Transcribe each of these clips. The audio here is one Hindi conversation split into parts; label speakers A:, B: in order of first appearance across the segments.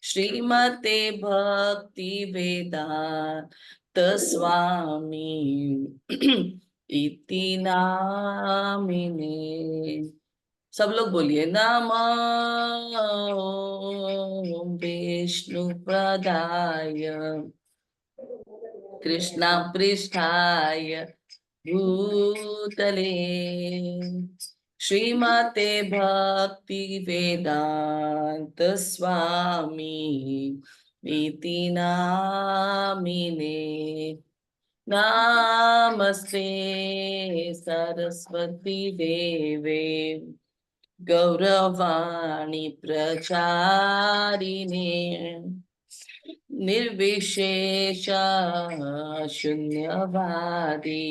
A: श्रीमते भक्ति वेदांत स्वामी इति नामिने। सब लोग बोलिए नमो विष्णु प्रदाय कृष्णा पृष्ठाय भूतले श्रीमते भक्ति वेदांत स्वामी इति नामिने। नमस्ते सरस्वती देवे गौरवाणी प्रचारिणे निर्विशेष शून्यवादी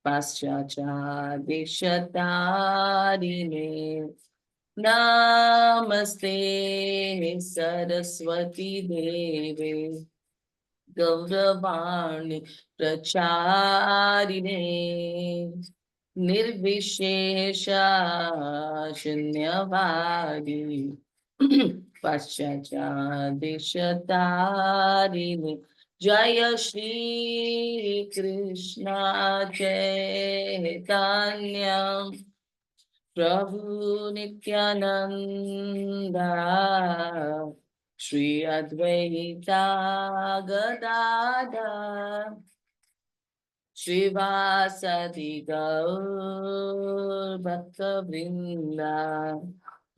A: पाश्चाचादिशतारिणे। नमस्ते सरस्वती देवे गौरवाणी प्रचारिणे निर्विशेष शून्यवादी पाश्चाचादिशतारिणे। जय श्री कृष्ण चैतन्य प्रभु नित्यानंदा श्री अद्वैता गदाधर श्रीवासदि गौर भक्तवृंदा।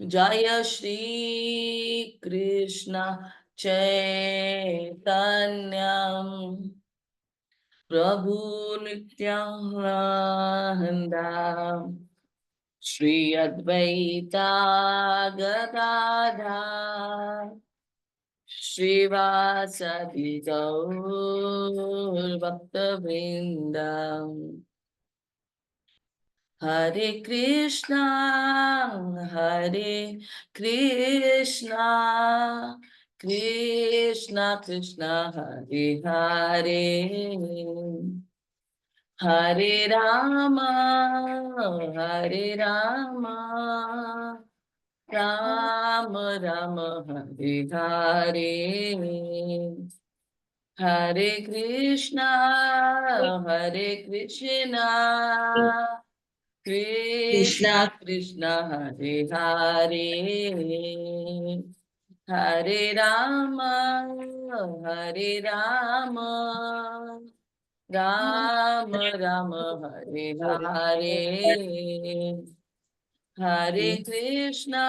A: जय श्री कृष्ण चैतन्य प्रभु नित्यानंदा श्री अद्वैता गदाधर श्रीवासदि गौर भक्तवृंदा। हरे कृष्णा कृष्णा कृष्णा हरे हरे हरे राम राम राम हरे हरे हरे कृष्णा कृष्णा कृष्णा हरे हरे हरे राम राम राम हरे हरे हरे कृष्णा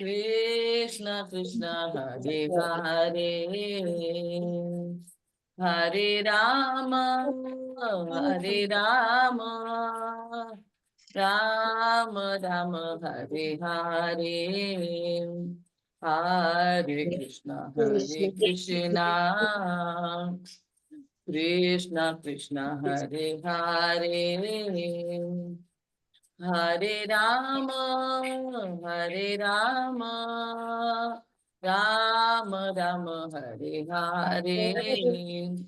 A: कृष्णा कृष्णा हरे हरे हरे राम राम राम हरे हरे हरे कृष्णा कृष्णा कृष्णा हरे हरे हरे राम राम हरे हरे।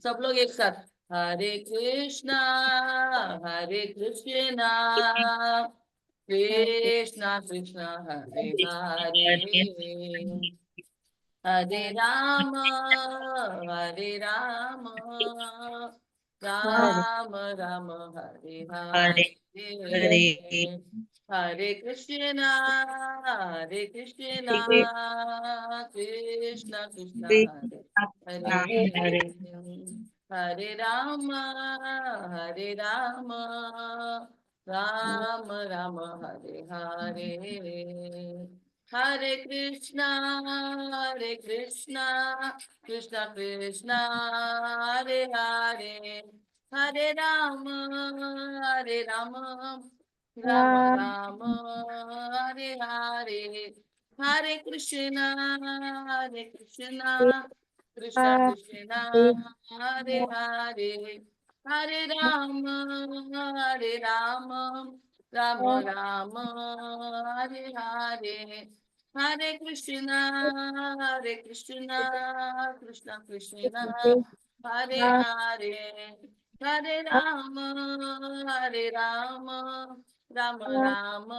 A: सब लोग एक साथ हरे कृष्णा कृष्णा कृष्णा हरे हरे हरे राम राम हरे हरे हरे कृष्णा कृष्णा हरे हरे हरे राम राम हरे हरे हरे कृष्णा कृष्णा कृष्णा हरे हरे हरे राम राम हरे हरे हरे कृष्णा कृष्णा कृष्णा हरे हरे हरे राम राम हरे हरे हरे कृष्णा कृष्णा कृष्णा हरे हरे हरे राम राम राम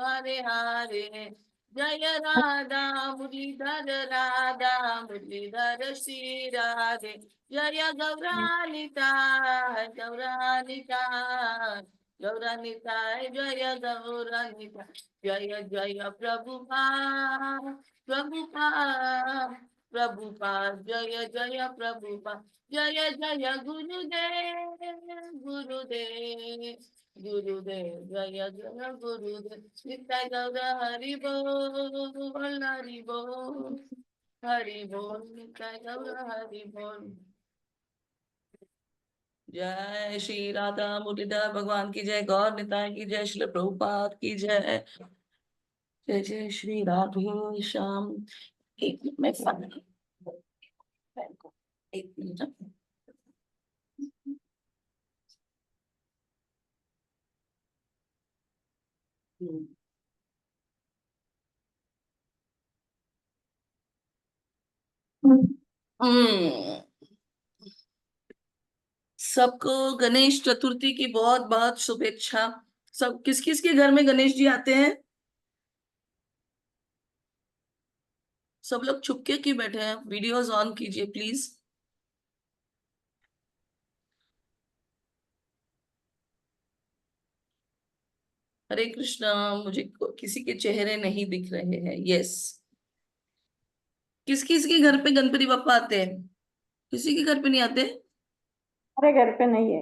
A: हरे हरे। जय राधा मुरलीधर राधा मुरलीधर श्री राधे। जय गौरानिताय गौरानिताय गौरानिताय जय गौरानिताय। जय जय प्रभुपाद प्रभुपाद प्रभुपाद जय जय प्रभुपाद। जय जय गुरुदेव गुरुदेव गुरुदेव जय जय गुरुदेव। नित्य गौर हरि बोल हरि बोल हरि बोल नित्य गौर हरि बोल। जय श्री राधा मुरलीधर भगवान की जय। गौर निताई की जय। श्री प्रभुपाद की जय। जय जय श्री राधे श्याम। एक मिनट में एक मिनट। हम्म सबको गणेश चतुर्थी की बहुत बहुत शुभेच्छा। सब किस किस के घर में गणेश जी आते हैं? सब लोग चुपके क्यों बैठे हैं? वीडियोस ऑन कीजिए प्लीज। हरे कृष्णा। मुझे किसी के चेहरे नहीं दिख रहे हैं। यस। किस किस के घर पे गणपति बप्पा आते हैं? किसी के घर पे नहीं आते?
B: हमारे घर पे नहीं है।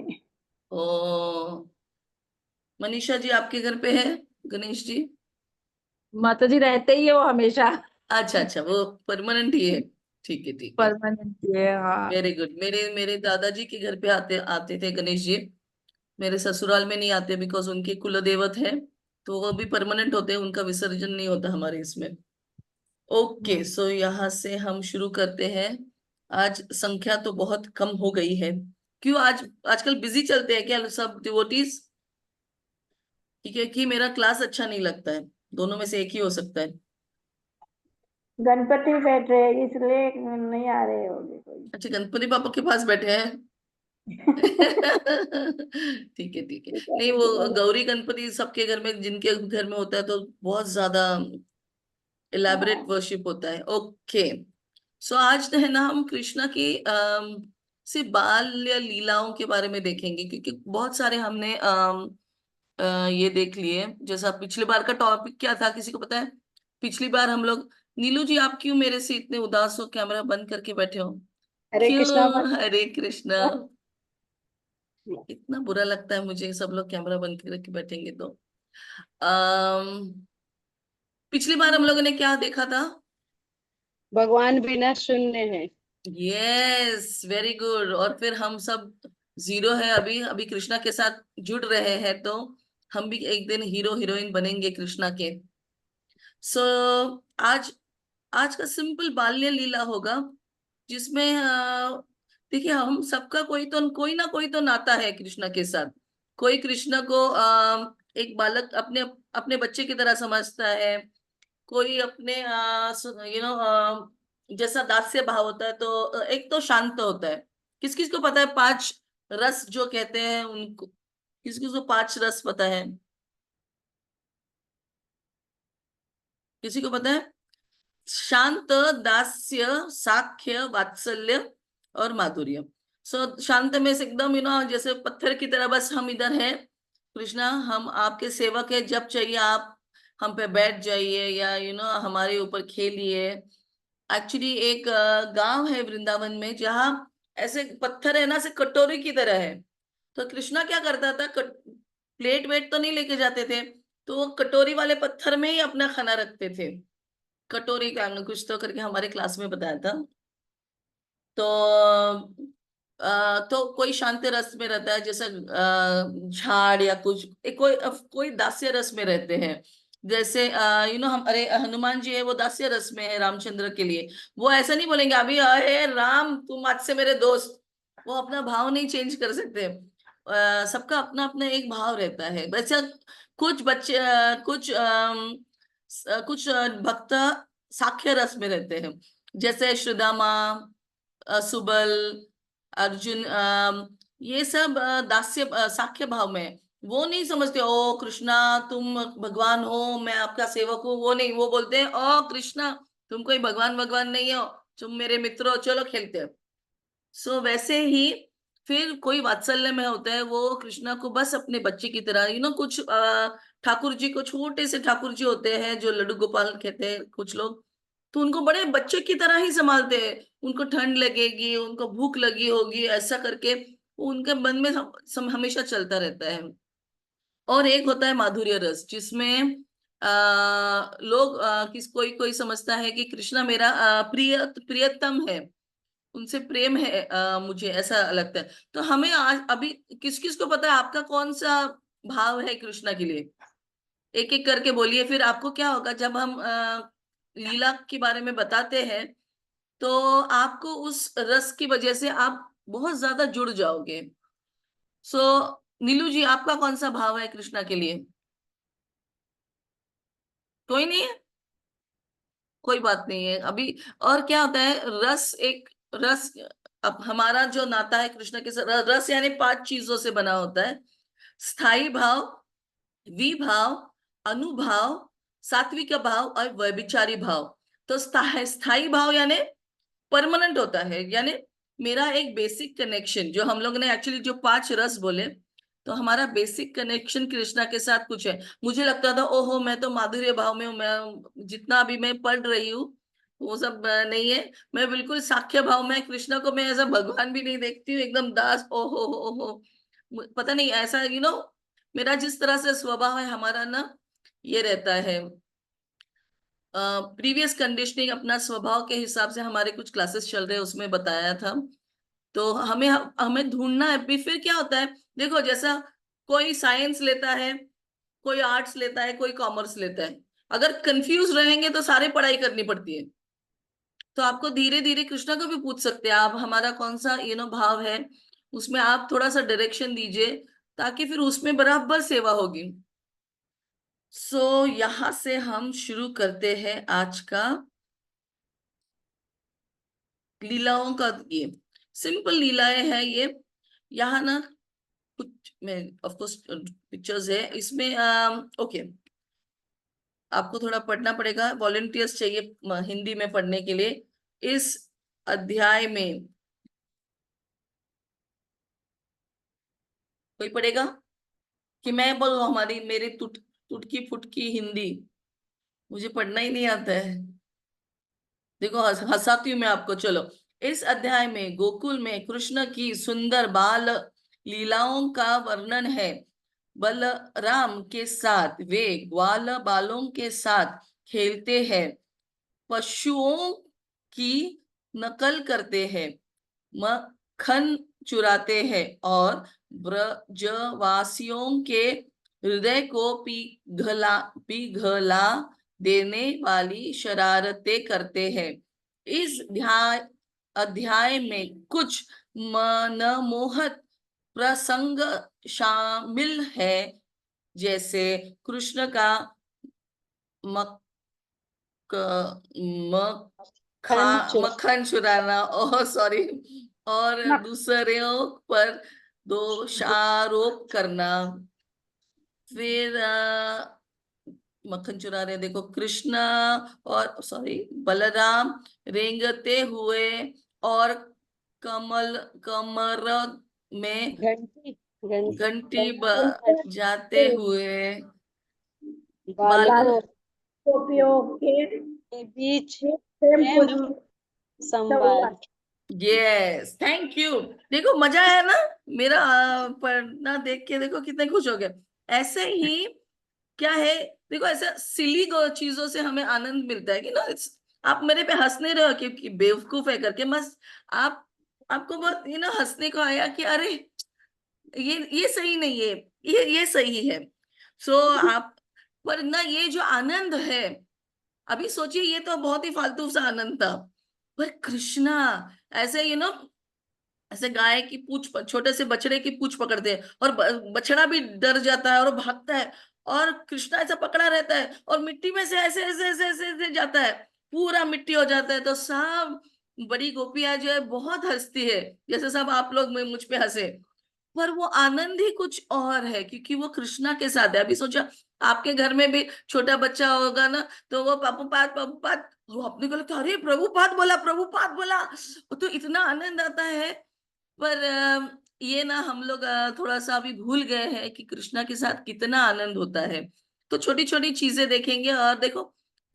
A: ओ मनीषा जी आपके घर पे है गणेश जी?
B: माता जी रहते ही है वो हमेशा।
A: अच्छा अच्छा, वो परमानेंट ही है। ठीक है ठीक है।
B: परमानेंट है, हाँ।
A: Very good. मेरे मेरे दादाजी के घर पे आते आते थे गणेश जी। मेरे ससुराल में नहीं आते बिकॉज उनके कुल देवत है। तो वो भी परमानेंट होते हैं, उनका विसर्जन नहीं होता हमारे इसमें। ओके सो यहाँ से हम शुरू करते हैं। आज संख्या तो बहुत कम हो गई है। क्यों आज आजकल बिजी चलते हैं क्या सब डिवोटीज? ठीक है कि मेरा क्लास अच्छा नहीं लगता है? दोनों में से एक ही हो सकता है।
B: गणपति बैठ रहे हैं इसलिए नहीं आ रहे होंगे कोई।
A: अच्छा गणपति पापा के पास बैठे हैं। ठीक है ठीक है।
B: ठीक है,
A: नहीं
B: तो
A: वो
B: चलो।
A: गौरी गणपति सबके घर में, जिनके घर में होता है तो बहुत ज्यादा इलेबरेट
B: हाँ।
A: वर्शिप होता है। ओके सो आज है ना हम कृष्णा की से बाल्य लीलाओं के बारे में देखेंगे क्योंकि बहुत सारे हमने ये देख लिए। जैसा पिछली बार का टॉपिक क्या था किसी को पता है? पिछली बार हम लोग, नीलू जी आप क्यों मेरे से इतने उदास हो, कैमरा बंद करके बैठे हो?
B: हरे कृष्णा
A: क्यों? हरे कृष्णा। इतना बुरा लगता है मुझे सब लोग कैमरा बंद करके बैठेंगे तो। पिछली बार हम लोगों ने क्या देखा था?
B: भगवान बिना शून्य है।
A: Yes very good. और फिर हम सब जीरो है अभी अभी कृष्णा के साथ जुड़ रहे हैं तो हम भी एक दिन हीरो हीरोइन बनेंगे कृष्णा के। सो आज आज का सिंपल बाल्य लीला होगा जिसमें देखिए हम सबका कोई ना कोई तो नाता है कृष्णा के साथ। कोई कृष्णा को एक बालक अपने अपने बच्चे की तरह समझता है। कोई अपने जैसा दास्य भाव होता है तो एक तो शांत होता है। किस किस को पता है पांच रस जो कहते हैं उनको? किस किस को पांच रस पता है? किसी को पता है? शांत, दास्य, साख्य, वात्सल्य और माधुर्य। सो शांत में से एकदम जैसे पत्थर की तरह बस हम इधर हैं। कृष्णा हम आपके सेवक है, जब चाहिए आप हम पे बैठ जाइए या हमारे ऊपर खेलिए। एक्चुअली एक गांव है वृंदावन में जहाँ ऐसे पत्थर है ना, ऐसे कटोरी की तरह है। तो कृष्णा क्या करता था, प्लेट वेट तो नहीं लेके जाते थे। तो वो कटोरी वाले पत्थर में ही अपना खाना रखते थे। कटोरी का हमने कुछ तो करके हमारे क्लास में बताया था। तो तो कोई शांत रस में रहता है जैसे झाड़ या कुछ कोई दास्य रस में रहते हैं। जैसे हम अरे हनुमान जी है वो दास्य रस में है रामचंद्र के लिए। वो ऐसा नहीं बोलेंगे अभी अरे राम तुम आज से मेरे दोस्त। वो अपना भाव नहीं चेंज कर सकते। सबका अपना अपना एक भाव रहता है वैसे। कुछ बच्चे कुछ भक्त साख्य रस में रहते हैं जैसे श्रीदामा, सुबल, अर्जुन, ये सब दास्य साख्य भाव में है। वो नहीं समझते ओ कृष्णा तुम भगवान हो, मैं आपका सेवक हूँ, वो नहीं, वो बोलते हैं ओ कृष्णा तुम कोई भगवान भगवान नहीं हो, तुम मेरे मित्र हो, चलो खेलते हैं। सो वैसे ही फिर कोई वात्सल्य में होता है, वो कृष्णा को बस अपने बच्चे की तरह, कुछ ठाकुर जी को, छोटे से ठाकुर जी होते हैं जो लड्डू गोपाल कहते हैं कुछ लोग, तो उनको बड़े बच्चे की तरह ही संभालते हैं। उनको ठंड लगेगी, उनको भूख लगी होगी, ऐसा करके वो उनके मन में हमेशा चलता रहता है। और एक होता है माधुर्य रस, जिसमें लोग किस कोई कोई समझता है कि कृष्णा मेरा प्रियतम है, उनसे प्रेम है, मुझे ऐसा लगता है। तो हमें आज अभी किस किस को पता है आपका कौन सा भाव है कृष्णा के लिए? एक एक करके बोलिए, फिर आपको क्या होगा जब हम लीला के बारे में बताते हैं, तो आपको उस रस की वजह से आप बहुत ज्यादा जुड़ जाओगे। सो नीलू जी, आपका कौन सा भाव है कृष्णा के लिए? कोई नहीं है, कोई बात नहीं है अभी। और क्या होता है, रस एक रस, अब हमारा जो नाता है कृष्ण के साथ, रस यानी 5 चीजों से बना होता है: स्थाई भाव, विभाव, अनुभाव, सात्विक भाव और व्यभिचारी भाव। तो स्थाई भाव यानी परमानेंट होता है, यानी मेरा एक बेसिक कनेक्शन, जो हम लोग ने एक्चुअली जो 5 रस बोले, तो हमारा बेसिक कनेक्शन कृष्णा के साथ कुछ है। मुझे लगता था ओहो मैं तो माधुर्य भाव में हूँ, मैं जितना अभी मैं पढ़ रही हूँ वो सब नहीं है। मैं बिल्कुल साख्य भाव में, कृष्णा को मैं ऐसा भगवान भी नहीं देखती हूँ, एकदम दास, ओहो हो, पता नहीं ऐसा मेरा जिस तरह से स्वभाव है हमारा ना, ये रहता है। प्रीवियस कंडीशनिंग अपना स्वभाव के हिसाब से हमारे कुछ क्लासेस चल रहे हैं, उसमें बताया था। तो हमें हमें ढूंढना है भी। फिर क्या होता है, देखो जैसा कोई साइंस लेता है, कोई आर्ट्स लेता है, कोई कॉमर्स लेता है, अगर कंफ्यूज रहेंगे तो सारी पढ़ाई करनी पड़ती है। तो आपको धीरे धीरे कृष्णा को भी पूछ सकते हैं आप, हमारा कौन सा भाव है, उसमें आप थोड़ा सा डायरेक्शन दीजिए, ताकि फिर उसमें बराबर सेवा होगी। यहां से हम शुरू करते हैं आज का लीलाओं का। ये सिंपल लीलाएं हैं ये। यहाँ ना कुछ में ऑफ कोर्स पिक्चर्स है इसमें, ओके, आपको थोड़ा पढ़ना पड़ेगा, वॉलंटियर्स चाहिए हिंदी में पढ़ने के लिए। इस अध्याय में कोई पढ़ेगा कि मैं बोलूं? हमारी मेरी टुटकी फुटकी हिंदी, मुझे पढ़ना ही नहीं आता है। देखो हंसाती हूँ मैं आपको, चलो। इस अध्याय में गोकुल में कृष्ण की सुंदर बाल लीलाओं का वर्णन है। बलराम के साथ वे ग्वाल बालों के साथ खेलते हैं, पशुओं की नकल करते हैं, मक्खन चुराते हैं और ब्रजवासियों के हृदय को पिघला देने वाली शरारतें करते हैं। इस अध्याय में कुछ मनमोहक प्रसंग शामिल है, जैसे कृष्ण का मक
B: खंचो
A: मक्खन चुराना, ओह सॉरी, और
B: मक
A: दूसरों पर दोषारोप करना। फिर मक्खन चुरा रहे, देखो कृष्णा और सॉरी बलराम रेंगते हुए और कमर में
B: घंटी
A: घंटी
B: घंटी
A: जाते हुए बाल
B: बालकों गोपियों के बीच प्रेम संवाद।
A: Yes, thank you. देखो मजा आया ना मेरा, पढ़ना देख के देखो कितने खुश हो गए। ऐसे ही क्या है, देखो ऐसा सिली चीजों से हमें आनंद मिलता है कि ना, आप मेरे पे हंस नहीं रहे हो कि बेवकूफ है करके, बस आप आपको बहुत हंसने को आया कि अरे ये सही नहीं है, ये सही है। सो आप, पर ना ये जो आनंद है, अभी सोचिए ये तो बहुत ही फालतू सा आनंद था, पर कृष्णा ऐसे ऐसे गाय की पूंछ, छोटे से बछड़े की पूंछ पकड़ते हैं और बछड़ा भी डर जाता है और वो भागता है, और कृष्णा ऐसा पकड़ा रहता है और मिट्टी में से ऐसे ऐसे ऐसे ऐसे, ऐसे जाता है, पूरा मिट्टी हो जाता है। तो सब बड़ी गोपियां जो है बहुत हंसती है, जैसे सब आप लोग मुझ पे हंसे। पर वो आनंद ही कुछ और है, क्योंकि वो कृष्णा के साथ है। अभी सोचा आपके घर में भी छोटा बच्चा होगा ना, तो वो प्रभुपाद, वो अपने को लगता है अरे प्रभुपाद बोला, प्रभुपाद बोला, तो इतना आनंद आता है। पर ये ना हम लोग थोड़ा सा अभी भूल गए हैं कि कृष्णा के साथ कितना आनंद होता है। तो छोटी छोटी चीजें देखेंगे और देखो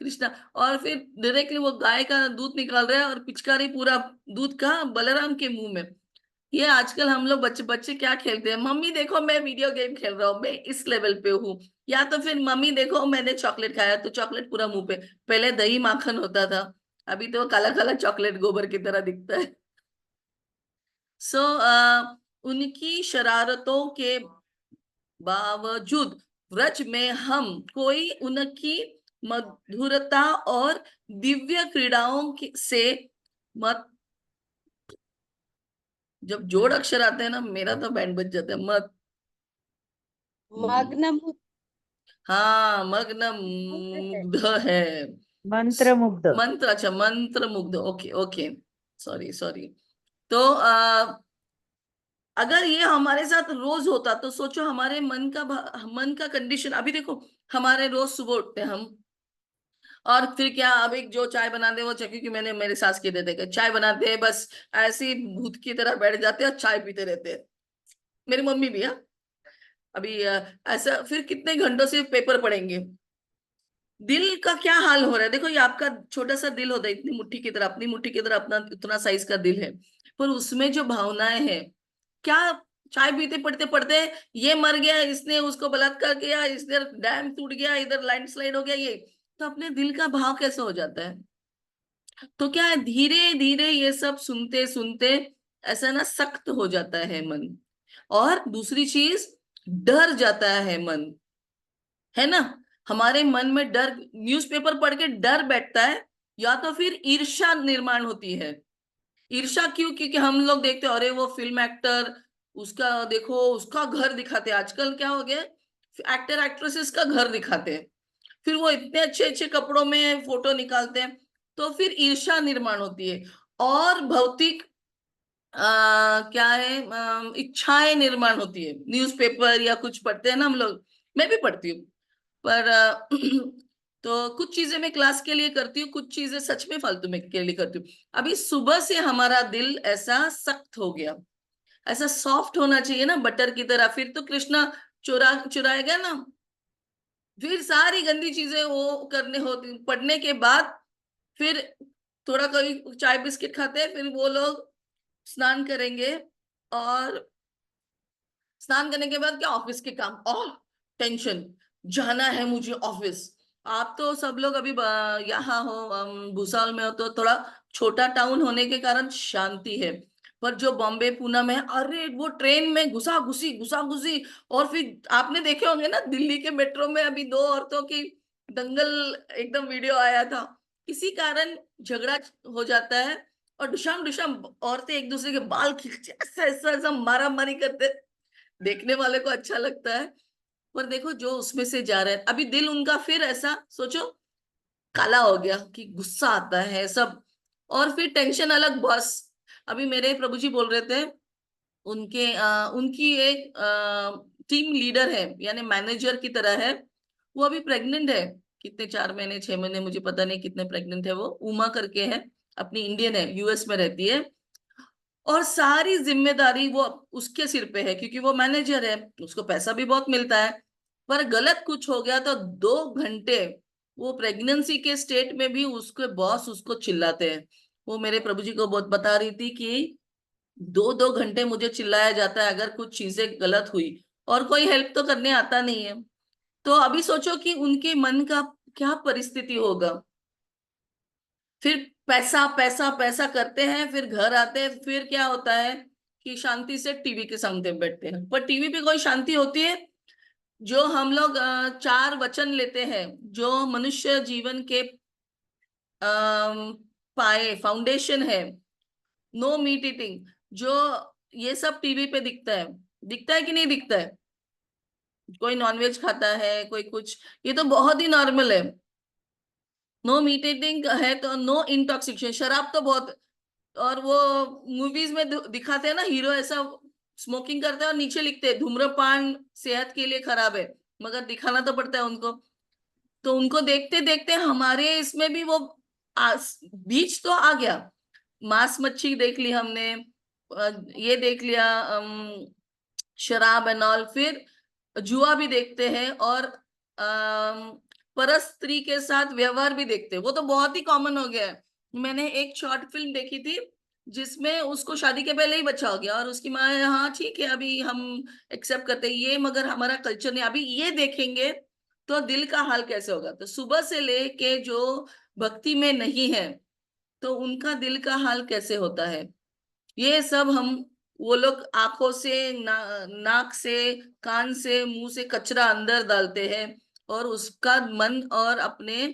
A: कृष्णा, और फिर डायरेक्टली वो गाय का दूध निकाल रहा है और पिचकारी पूरा दूध का बलराम के मुंह में। ये आजकल हम लोग बच्चे बच्चे क्या खेलते हैं, मम्मी देखो मैं वीडियो गेम खेल रहा हूँ, मैं इस लेवल पे हूँ। या तो फिर मम्मी देखो मैंने चॉकलेट खाया, तो चॉकलेट पूरा मुंह पे। पहले दही माखन होता था, अभी तो काला काला चॉकलेट गोबर की तरह दिखता है। सो उनकी शरारतों के बावजूद व्रज में हम कोई उनकी मधुरता और दिव्य क्रीड़ाओं से मत, जब जोड़ अक्षर आते हैं ना मेरा तो बैंड बज जाता है मत।
B: मग्न
A: हाँ, मग्न
B: है।
A: मुग्ध है।
C: मंत्र मुग्ध।
A: मंत्र, अच्छा मंत्र मुग्ध, ओके ओके, सॉरी सॉरी। तो अगर ये हमारे साथ रोज होता तो सोचो हमारे मन का कंडीशन। अभी देखो हमारे रोज सुबह उठते हैं हम, और फिर क्या, अब एक जो चाय बना दे वो चाय, क्योंकि मैंने मेरे सास के देते कि चाय बनाते हैं बस ऐसे ही भूत की तरह बैठ जाते हैं और चाय पीते रहते हैं। मेरी मम्मी भी है। अभी ऐसा फिर कितने घंटों से पेपर पढ़ेंगे। दिल का क्या हाल हो रहा है, देखो ये आपका छोटा सा दिल होता है, इतनी मुट्ठी की तरह, अपनी मुट्ठी की तरह अपना उतना साइज का दिल है, पर उसमें जो भावनाएं हैं क्या। चाय पीते पढ़ते पढ़ते ये मर गया, इसने उसको बलात्कार किया, इसने डैम टूट गया, इधर लैंडस्लाइड हो गया, ये तो अपने दिल का भाव कैसे हो जाता है। तो क्या है, धीरे धीरे ये सब सुनते सुनते ऐसा ना सख्त हो जाता है मन। और दूसरी चीज, डर जाता है मन, है ना। हमारे मन में डर, न्यूज़पेपर पढ़ के डर बैठता है, या तो फिर ईर्ष्या निर्माण होती है। ईर्ष्या क्यों, क्योंकि हम लोग देखते हैं अरे वो फिल्म एक्टर, उसका देखो उसका घर दिखाते हैं, आजकल क्या हो गया, एक्टर एक्ट्रेसेस का घर दिखाते हैं, फिर वो इतने अच्छे अच्छे कपड़ों में फोटो निकालते हैं, तो फिर ईर्ष्या निर्माण होती है। और भौतिक क्या है, इच्छाएं निर्माण होती है। न्यूज़पेपर या कुछ पढ़ते हैं ना हम लोग, मैं भी पढ़ती हूँ, पर तो कुछ चीजें मैं क्लास के लिए करती हूँ, कुछ चीजें सच में फालतू में के लिए करती हूँ। अभी सुबह से हमारा दिल ऐसा सख्त हो गया, ऐसा सॉफ्ट होना चाहिए ना बटर की तरह, फिर तो कृष्णा चुराएगा ना। फिर सारी गंदी चीजें वो करने होती, पढ़ने के बाद फिर थोड़ा कभी चाय बिस्किट खाते हैं, फिर वो लोग स्नान करेंगे, और स्नान करने के बाद क्या, ऑफिस के काम, ओह टेंशन, जाना है मुझे ऑफिस। आप तो सब लोग अभी यहाँ हो, भूसावल में हो, तो थोड़ा छोटा टाउन होने के कारण शांति है। पर जो बॉम्बे पूना में है, अरे वो ट्रेन में घुसा घुसी। और फिर आपने देखे होंगे ना दिल्ली के मेट्रो में अभी दो औरतों की दंगल, एकदम वीडियो आया था, किसी कारण झगड़ा हो जाता है, और दुशाम दुशाम औरतें एक दूसरे के बाल खींचते, ऐसा ऐसा ऐसा मारा मारी करते, देखने वाले को अच्छा लगता है। पर देखो जो उसमें से जा रहे हैं, अभी दिल उनका फिर ऐसा सोचो काला हो गया कि गुस्सा आता है सब, और फिर टेंशन अलग बॉस। अभी मेरे प्रभु जी बोल रहे थे, उनकी एक टीम लीडर है, यानी मैनेजर की तरह है, वो अभी प्रेग्नेंट है, कितने 4 महीने 6 महीने मुझे पता नहीं कितने प्रेग्नेंट है वो, उमा करके है, अपनी इंडियन है, यूएस में रहती है, और सारी जिम्मेदारी वो उसके सिर पे है, क्योंकि वो मैनेजर है, उसको पैसा भी बहुत मिलता है। पर गलत कुछ हो गया तो 2 घंटे वो प्रेगनेंसी के स्टेट में भी उसके बॉस उसको चिल्लाते हैं। वो मेरे प्रभु जी को बहुत बता रही थी कि 2 2 घंटे मुझे चिल्लाया जाता है अगर कुछ चीजें गलत हुई, और कोई हेल्प तो करने आता नहीं है। तो अभी सोचो कि उनके मन का क्या परिस्थिति होगा। फिर पैसा पैसा पैसा करते हैं, फिर घर आते हैं, फिर क्या होता है कि शांति से टीवी के सामने बैठते हैं, पर टीवी पे कोई शांति होती है। जो हम लोग 4 वचन लेते हैं, जो मनुष्य जीवन के पाए फाउंडेशन है, नो मीट ईटिंग, जो ये सब टीवी पे दिखता है कि नहीं दिखता है। कोई नॉनवेज खाता है, कोई कुछ, ये तो बहुत ही नॉर्मल है। नो मीट ईटिंग है तो नो इंटॉक्सिकेशन, शराब तो बहुत। और वो मूवीज में दिखाते हैं ना हीरो ऐसा स्मोकिंग करते हैं और नीचे लिखते हैं धूम्रपान सेहत के लिए खराब है, मगर दिखाना तो पड़ता है उनको। तो उनको देखते देखते हमारे इसमें भी वो बीज तो आ गया। मांस मच्छी देख ली हमने, ये देख लिया, शराब एंड ऑल, फिर जुआ भी देखते हैं, और परस स्त्री के साथ व्यवहार भी देखते हैं। वो तो बहुत ही कॉमन हो गया है। मैंने एक शॉर्ट फिल्म देखी थी जिसमें उसको शादी के पहले ही बच्चा हो गया, और उसकी माँ, हाँ ठीक है अभी हम एक्सेप्ट करते हैं ये, मगर हमारा कल्चर नहीं, अभी ये देखेंगे तो दिल का हाल कैसे होगा। तो सुबह से लेके जो भक्ति में नहीं है तो उनका दिल का हाल कैसे होता है, ये सब हम, वो लोग आंखों से नाक से, कान से, मुंह से कचरा अंदर डालते हैं, और उसका मन और अपने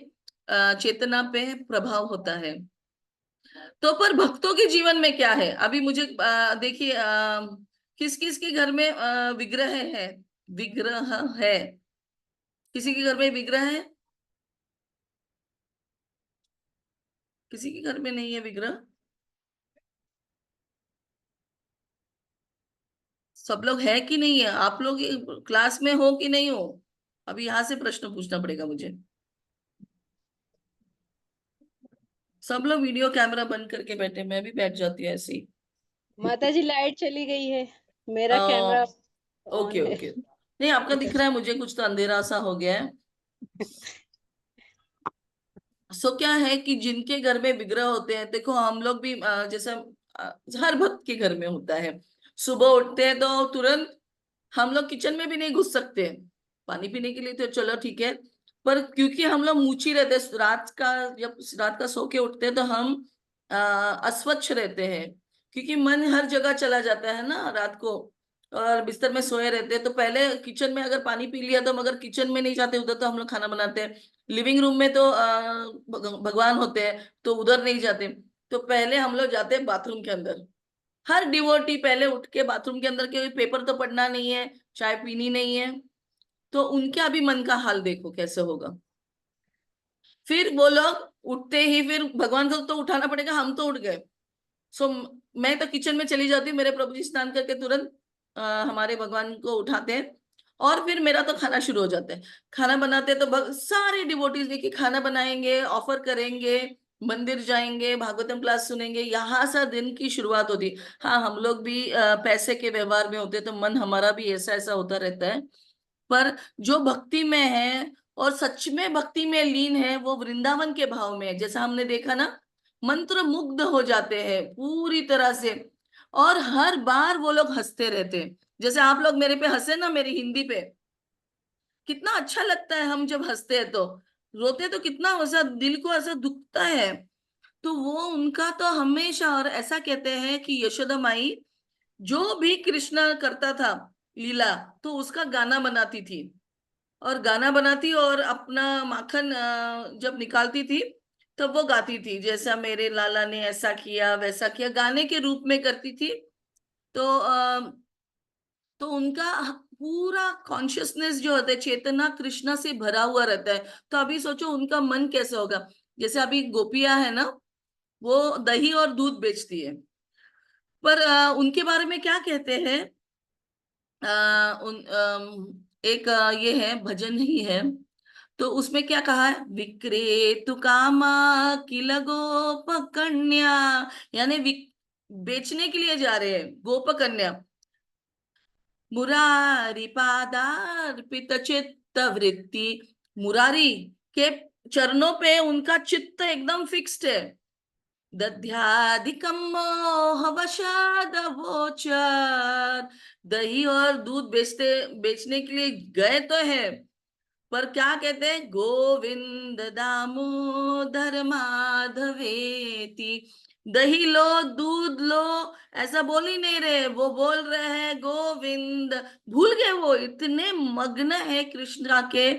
A: चेतना पे प्रभाव होता है। तो पर भक्तों के जीवन में क्या है, अभी मुझे देखिए, किस किस के घर में विग्रह है, विग्रह है, किसी के घर में विग्रह है, किसी के घर में नहीं है विग्रह। सब लोग है कि नहीं है, आप लोग क्लास में हो कि नहीं हो, अभी यहाँ से प्रश्न पूछना पड़ेगा मुझे। सब लोग वीडियो कैमरा बंद करके बैठे, मैं भी बैठ जाती हूँ ऐसे ही।
B: माता जी लाइट चली गई है, मेरा कैमरा ऑन
A: ओके
B: है।
A: ओके, नहीं आपका दिख रहा है मुझे, कुछ तो अंधेरा सा हो गया है। सो क्या है कि जिनके घर में विग्रह होते हैं, देखो हम लोग भी जैसे हर भक्त के घर में होता है, सुबह उठते हैं तो तुरंत हम लोग किचन में भी नहीं घुस सकते पानी पीने के लिए, तो चलो ठीक है, पर क्योंकि हम लोग ऊंची रहते हैं, रात का, जब रात का सो के उठते हैं तो हम अस्वच्छ रहते हैं, क्योंकि मन हर जगह चला जाता है ना रात को, और बिस्तर में सोए रहते हैं। तो पहले किचन में अगर पानी पी लिया तो, मगर किचन में नहीं जाते, उधर तो हम लोग खाना बनाते हैं। लिविंग रूम में तो भगवान होते हैं तो उधर नहीं जाते। तो पहले हम लोग जाते हैं बाथरूम के अंदर, हर डिवोटी पहले उठ के बाथरूम के अंदर, के पेपर तो पढ़ना नहीं है, चाय पीनी नहीं है। तो उनके अभी मन का हाल देखो कैसे होगा। फिर वो लोग उठते ही, फिर भगवान को तो उठाना पड़ेगा, हम तो उठ गए। सो मैं तो किचन में चली जाती हूँ, मेरे प्रभु जी स्नान करके तुरंत हमारे भगवान को उठाते हैं, और फिर मेरा तो खाना शुरू हो जाता है। खाना बनाते हैं तो सारे डिवोटीज देखिए खाना बनाएंगे, ऑफर करेंगे, मंदिर जाएंगे, भागवतम क्लास सुनेंगे, यहाँ से दिन की शुरुआत होती। हाँ हम लोग भी पैसे के व्यवहार में होते हैं, तो मन हमारा भी ऐसा ऐसा होता रहता है। पर जो भक्ति में है और सच में भक्ति में लीन है, वो वृंदावन के भाव में है, जैसा हमने देखा ना, मंत्र मुग्ध हो जाते हैं पूरी तरह से, और हर बार वो लोग हंसते रहते हैं। जैसे आप लोग मेरे पे हंसे ना, मेरी हिंदी पे, कितना अच्छा लगता है हम जब हंसते हैं तो, रोते तो कितना वैसा दिल को ऐसा दुखता है। तो वो उनका तो हमेशा, और ऐसा कहते हैं कि यशोदा माई जो भी कृष्ण करता था लीला, तो उसका गाना बनाती थी, और गाना बनाती और अपना माखन जब निकालती थी तब वो गाती थी, जैसा मेरे लाला ने ऐसा किया वैसा किया, गाने के रूप में करती थी। तो तो उनका पूरा कॉन्शियसनेस जो होता है, चेतना कृष्णा से भरा हुआ रहता है। तो अभी सोचो उनका मन कैसे होगा। जैसे अभी गोपियां है ना, वो दही और दूध बेचती है, पर उनके बारे में क्या कहते हैं, एक ये है भजन ही है, तो उसमें क्या कहा है, विक्रेतु कामा किल गोप कन्या, यानी बेचने के लिए जा रहे हैं गोप कन्या, मुरारी पादार्पित चित्त वृत्ति, मुरारी के चरणों पे उनका चित्त एकदम फिक्स्ड है। दध्याधिकम मोहवशाद वोचर, दही और दूध बेचने के लिए गए तो है, पर क्या कहते हैं, गोविंद दामोदर माधवेति, दही लो दूध लो ऐसा बोल ही नहीं रहे, वो बोल रहे हैं गोविंद। भूल गए, वो इतने मग्न है कृष्णा के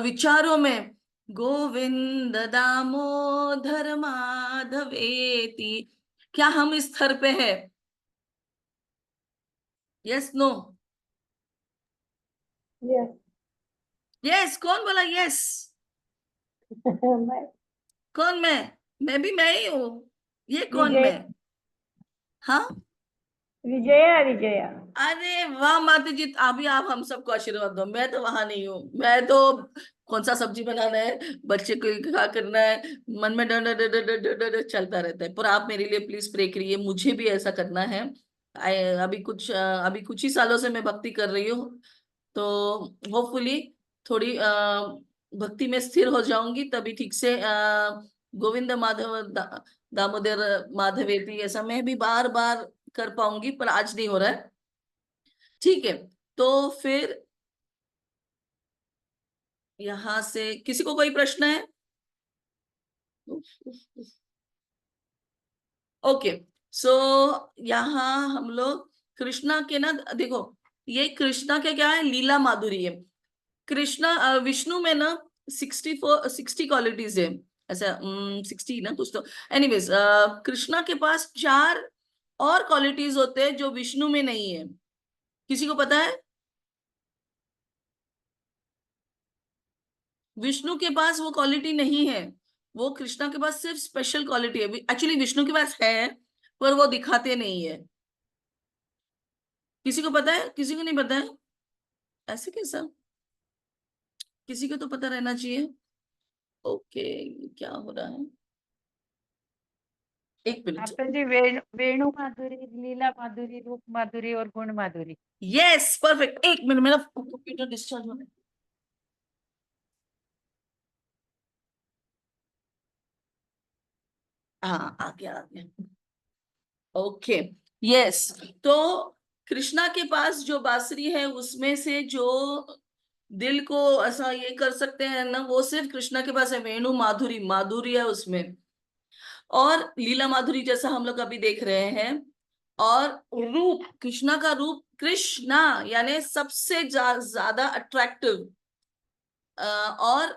A: विचारों में। गोविंद दामोदर माधवेति, क्या हम इस स्तर पे है? Yes no?
B: यस।
A: यस, कौन बोला यस?
B: मैं
A: कौन मैं भी मैं ही हूँ, ये कौन
B: विजय
A: मैं? हाँ,
D: विजया विजया।
A: अरे वाह माता जी, अभी आप हम सबको आशीर्वाद दो, मैं तो वहां नहीं हूँ। मैं तो कौन सा सब्जी बनाना है, बच्चे को क्या करना है, मन में डर डर डर डर डर डर डर चलता रहता है। पर आप मेरे लिए प्लीज प्रे करिए, मुझे भी ऐसा करना है। अभी कुछ ही सालों से मैं भक्ति कर रही हूँ, तो होपफुली थोड़ी भक्ति में स्थिर हो जाऊंगी, तभी ठीक से गोविंद माधव दामोदर माधवेति ऐसा मैं भी बार बार कर पाऊंगी, पर आज नहीं हो रहा है। ठीक है, तो फिर यहां से किसी को कोई प्रश्न है? ओके, सो यहाँ हम लोग कृष्णा के ना, देखो ये कृष्णा के क्या है, लीला माधुरी है। कृष्णा विष्णु में ना 60 क्वालिटीज है, ऐसा 60 ना कुछ तो। एनीवेज कृष्णा के पास 4 और क्वालिटीज होते हैं जो विष्णु में नहीं है। किसी को पता है? विष्णु के पास वो क्वालिटी नहीं है, वो कृष्णा के पास सिर्फ स्पेशल क्वालिटी है। एक्चुअली विष्णु के पास है, पर वो दिखाते नहीं है। किसी को पता है? किसी को नहीं पता है? ऐसे कैसा? किसी को तो पता रहना चाहिए। ओके, क्या हो रहा है, एक मिनट।
C: माता जी, वेणु माधुरी, लीला माधुरी, रूप माधुरी और गुण माधुरी।
A: Yes, perfect. एक मिनट, मेरा कंप्यूटर डिस्चार्ज होने। हाँ, आ गया आ गया। Okay, yes. तो कृष्णा के पास जो बांसुरी है उसमें से जो दिल को ऐसा ये कर सकते हैं ना, वो सिर्फ कृष्णा के पास है। वेणु माधुरी, माधुरी है उसमें। और लीला माधुरी जैसा हम लोग अभी देख रहे हैं। और रूप, कृष्णा का रूप, कृष्णा यानी सबसे ज्यादा अट्रैक्टिव। और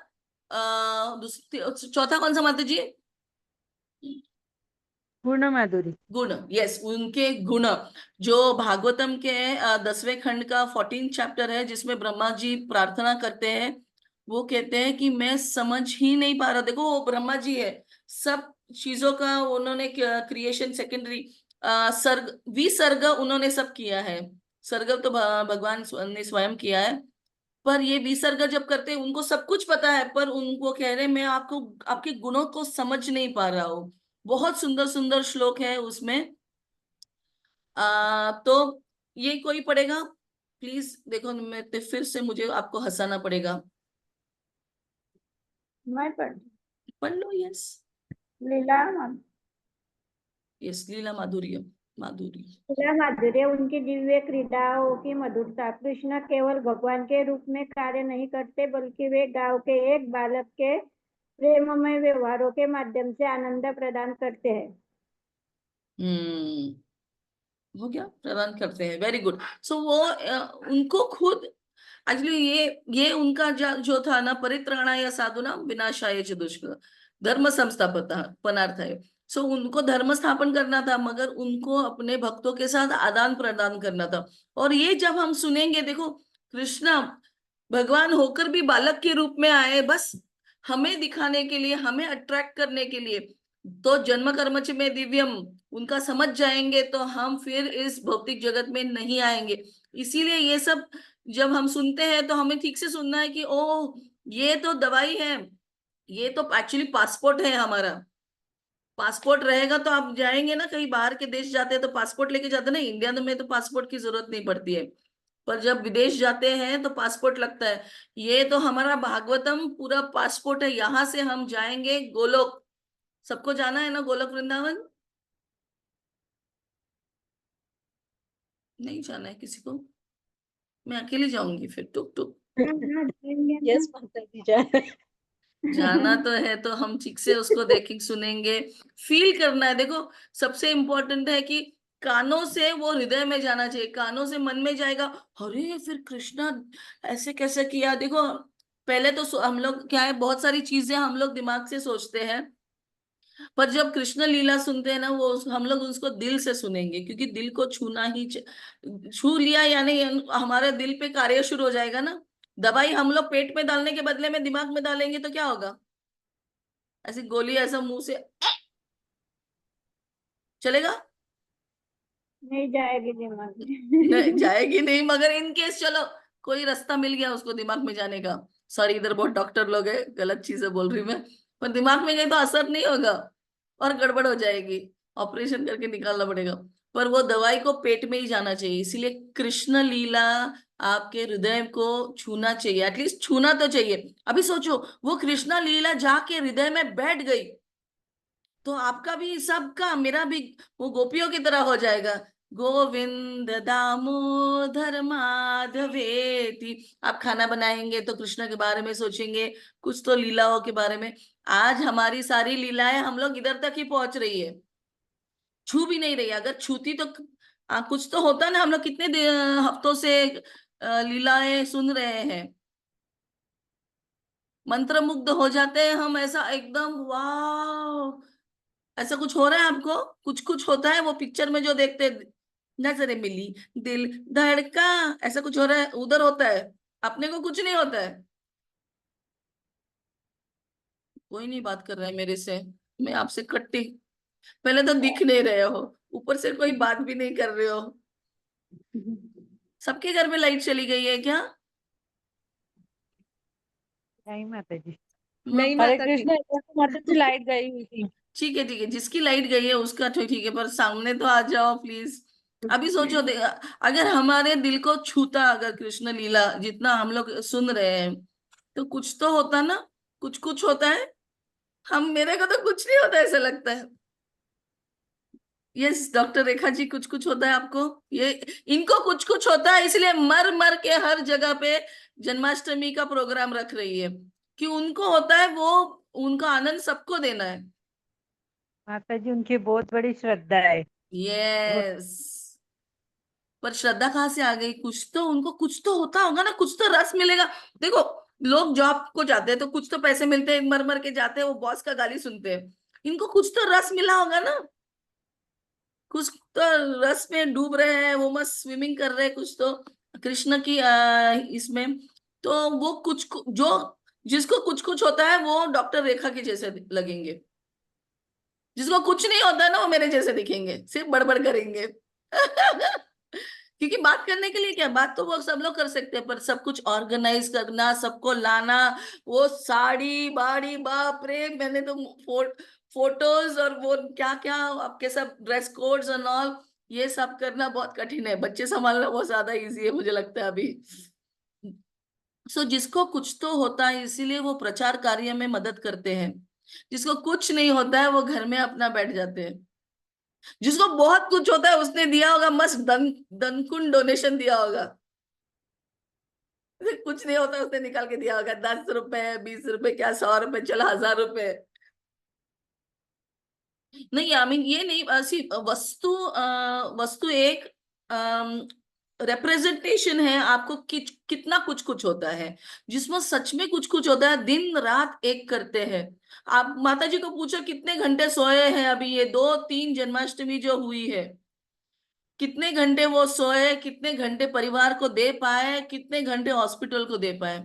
A: चौथा कौन सा माता जी?
C: गुण माधुरी।
A: गुण, यस, उनके गुण। जो भागवतम के 10वें खंड का 14 चैप्टर है, जिसमें ब्रह्मा जी प्रार्थना करते हैं। वो कहते हैं कि मैं समझ ही नहीं पा रहा। देखो, वो ब्रह्मा जी है, सब चीजों का उन्होंने क्रिएशन सेकेंडरी, सर्ग विसर्ग उन्होंने सब किया है। सर्ग तो भगवान ने स्वयं किया है। पर ये विसर्ग जब करते हैं उनको सब कुछ पता है, पर उनको कह रहे मैं आपको आपके गुणों को समझ नहीं पा रहा हूँ। बहुत सुंदर सुंदर श्लोक है उसमें। तो ये कोई पढ़ेगा प्लीज? देखो, मैं तो फिर से मुझे आपको हंसाना पड़ेगा।
D: मैं पढ़।
A: पढ़ लो। यस,
D: लीला
A: यस, लीला माधुर्य, माधुरी।
D: लीला माधुर्य, उनकी दिव्य क्रीडाओं की मधुरता। कृष्ण केवल भगवान के रूप में कार्य नहीं करते, बल्कि वे गांव के एक बालक के प्रेममय व्यवहारों के माध्यम से आनंद प्रदान करते हैं।
A: हो गया, प्रदान करते हैं, वेरी गुड। सो वो उनको खुद एक्चुअली ये उनका जो था ना, परित्राणाय साधुना विनाशाय च दुष्कृत, धर्म संस्थापनार्थ है। सो उनको धर्म स्थापन करना था, मगर उनको अपने भक्तों के साथ आदान प्रदान करना था। और ये जब हम सुनेंगे, देखो कृष्णा भगवान होकर भी बालक के रूप में आए, बस हमें दिखाने के लिए, हमें अट्रैक्ट करने के लिए। तो जन्म कर्म च में दिव्यम, उनका समझ जाएंगे तो हम फिर इस भौतिक जगत में नहीं आएंगे। इसीलिए ये सब जब हम सुनते हैं तो हमें ठीक से सुनना है कि ओ, ये तो दवाई है, ये तो एक्चुअली पासपोर्ट है हमारा। पासपोर्ट रहेगा तो आप जाएंगे ना, कहीं बाहर के देश जाते हैं तो पासपोर्ट लेके जाते हैं ना। इंडिया में तो पासपोर्ट की जरूरत नहीं पड़ती है, पर जब विदेश जाते हैं तो पासपोर्ट लगता है। ये तो हमारा भागवतम पूरा पासपोर्ट है, यहाँ से हम जाएंगे गोलोक। सबको जाना है ना गोलोक वृंदावन? नहीं जाना है किसी को? मैं अकेली जाऊंगी फिर, टुक टुक।
B: यस माता जी, जा
A: जाना तो है तो हम ठीक से उसको देखेंगे, सुनेंगे, फील करना है। देखो, सबसे इम्पोर्टेंट है कि कानों से वो हृदय में जाना चाहिए। कानों से मन में जाएगा, अरे फिर कृष्णा ऐसे कैसे किया। देखो, पहले तो हम लोग क्या है, बहुत सारी चीजें हम लोग दिमाग से सोचते हैं, पर जब कृष्ण लीला सुनते हैं ना, वो हम लोग उसको दिल से सुनेंगे, क्योंकि दिल को छूना ही छू लिया यानी हमारे दिल पे कार्य शुरू हो जाएगा ना। दवाई हम लोग पेट में डालने के बदले में दिमाग में डालेंगे तो क्या होगा? ऐसी गोली ऐसा मुंह से चलेगा?
D: नहीं जाएगी दिमाग
A: नहीं
D: में।
A: जाएगी नहीं, मगर इन केस चलो कोई रास्ता मिल गया उसको दिमाग में जाने का। सॉरी, इधर बहुत डॉक्टर लोग हैं, गलत चीजें बोल रही मैं। पर दिमाग में गई तो असर नहीं होगा और गड़बड़ हो जाएगी, ऑपरेशन करके निकालना पड़ेगा। पर वो दवाई को पेट में ही जाना चाहिए, इसीलिए कृष्ण लीला आपके हृदय को छूना चाहिए, एटलीस्ट छूना तो चाहिए। अभी सोचो, वो कृष्ण लीला जाके हृदय में बैठ गई तो आपका भी, सबका, मेरा भी वो गोपियों की तरह हो जाएगा। गोविंद दामोदर माधवेति। आप खाना बनाएंगे तो कृष्ण के बारे में सोचेंगे, कुछ तो लीलाओं के बारे में। आज हमारी सारी लीलाएं हम लोग इधर तक ही पहुंच रही है, छू भी नहीं रही। अगर छूती तो कुछ तो होता ना। हम लोग कितने हफ्तों से लीलाएं सुन रहे हैं, मंत्रमुग्ध हो जाते हैं हम, ऐसा एकदम वाह। ऐसा कुछ हो रहा है आपको? कुछ कुछ होता है वो पिक्चर में जो देखते हैं, नजरें मिली, दिल धड़का, ऐसा कुछ हो रहा है उधर होता है, अपने को कुछ नहीं होता है। कोई नहीं बात कर रहा है मेरे से, मैं आपसे कट्टी। पहले तो दिख नहीं रहे हो, ऊपर से कोई बात भी नहीं कर रहे हो। सबके घर में लाइट चली गई है क्या?
C: नहीं माता जी।
B: नहीं
A: पर
B: हरे कृष्ण, माता जी लाइट गई हुई थी।
A: ठीक है, ठीक है, जिसकी लाइट गई है उसका तो ठीक है, पर सामने तो आ जाओ प्लीज। अभी सोचो अगर हमारे दिल को छूता अगर कृष्ण लीला जितना हम लोग सुन रहे हैं, तो कुछ तो होता ना, कुछ कुछ होता है। हम, मेरे को तो कुछ नहीं होता ऐसा लगता है। यस डॉक्टर रेखा जी, कुछ कुछ होता है आपको? ये इनको कुछ कुछ होता है, इसलिए मर मर के हर जगह पे जन्माष्टमी का प्रोग्राम रख रही है, कि उनको होता है वो, उनका आनंद सबको देना है।
C: माता जी उनकी बहुत बड़ी श्रद्धा है। बहुत।
A: यस, पर श्रद्धा कहाँ से आ गई? कुछ तो उनको, कुछ तो होता होगा ना, कुछ तो रस मिलेगा। देखो, लोग जॉब को जाते हैं तो कुछ तो पैसे मिलते हैं, मर मर के जाते हैं, वो बॉस का गाली सुनते हैं। इनको कुछ तो रस मिला होगा ना, कुछ तो रस में डूब रहे हैं, वो मस्त स्विमिंग कर रहे हैं कुछ तो कृष्ण की इसमें। तो वो जो जिसको कुछ कुछ होता है वो डॉक्टर रेखा के जैसे लगेंगे, जिसको कुछ नहीं होता है ना वो मेरे जैसे दिखेंगे, सिर्फ बड़बड़ करेंगे। क्योंकि बात करने के लिए क्या, बात तो वो सब लोग कर सकते हैं, पर सब कुछ ऑर्गेनाइज करना, सबको लाना, वो साड़ी बाड़ी, बाप रे, मैंने तो फोटोज और वो क्या क्या आपके सब ड्रेस कोड्स एंड ऑल, ये सब करना बहुत कठिन है। बच्चे संभालना बहुत ज्यादा इजी है मुझे लगता है अभी। जिसको कुछ तो होता है इसीलिए वो प्रचार कार्य में मदद करते हैं, जिसको कुछ नहीं होता है वो घर में अपना बैठ जाते हैं। जिसको बहुत कुछ होता है उसने दिया होगा मस्त दनकुन डोनेशन दिया होगा। कुछ नहीं होता उसने निकाल के दिया होगा, 10 रुपए, 20 रुपए, क्या 100 रुपए, चलो 1000 रुपए। नहीं, आई मीन ये नहीं, ऐसी वस्तु वस्तु एक रिप्रेजेंटेशन है आपको कितना कुछ कुछ होता है, जिसमें सच में कुछ कुछ होता है, दिन रात एक करते हैं। आप माता जी को पूछो कितने घंटे सोए हैं अभी ये 2-3 जन्माष्टमी जो हुई है, कितने घंटे वो सोए, कितने घंटे परिवार को दे पाए, कितने घंटे हॉस्पिटल को दे पाए।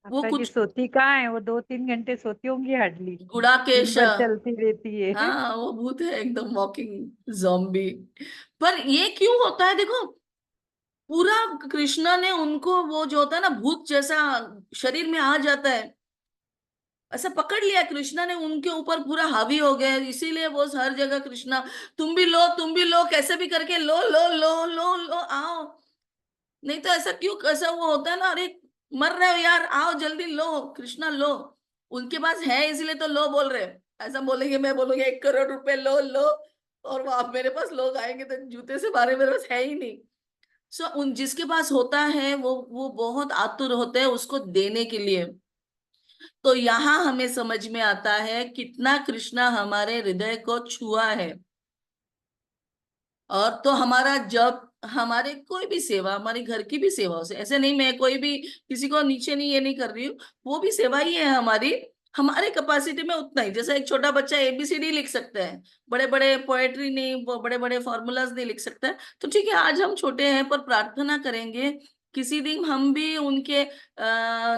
A: वो
C: माता जी
A: कुछ
C: सोती कहाँ है, वो 2-3 घंटे सोती होंगी हार्डली। दिन
A: गुड़ाकेश,
C: भर चलती रहती है।
A: हाँ वो भूत है एकदम, वॉकिंग जॉम्बी। पर ये क्यों होता है देखो, पूरा कृष्णा ने उनको वो जो होता है ना भूत जैसा शरीर में आ जाता है, ऐसा पकड़ लिया कृष्णा ने, उनके ऊपर पूरा हावी हो गया, इसीलिए वो हर जगह कृष्णा, तुम भी लो, तुम भी लो, कैसे भी करके लो लो लो लो लो, आओ। नहीं तो ऐसा क्यों, कैसा वो होता है ना, अरे मर रहे हो यार, आओ जल्दी लो, कृष्णा लो। उनके पास है इसलिए तो लो बोल रहे हैं। ऐसा बोलेंगे, मैं बोलूंगी 1 करोड़ रुपए लो लो, और वो आप मेरे पास लोग आएंगे तो जूते से मारे, मेरे पास है ही नहीं। उन जिसके पास होता है वो बहुत आतुर होते हैं उसको देने के लिए। तो यहाँ हमें समझ में आता है कितना कृष्णा हमारे हृदय को छुआ है। और तो हमारा जब हमारे कोई भी सेवा, हमारे घर की भी सेवा से, ऐसे नहीं मैं कोई भी किसी को नीचे नहीं, ये नहीं कर रही हूँ, वो भी सेवा ही है हमारी। हमारे कैपेसिटी में उतना ही, जैसे एक छोटा बच्चा ABCD लिख सकता है, बड़े बड़े पोएट्री नहीं, वो बड़े बड़े फॉर्मूलाज नहीं लिख सकता है, तो ठीक है आज हम छोटे हैं पर प्रार्थना करेंगे किसी दिन हम भी उनके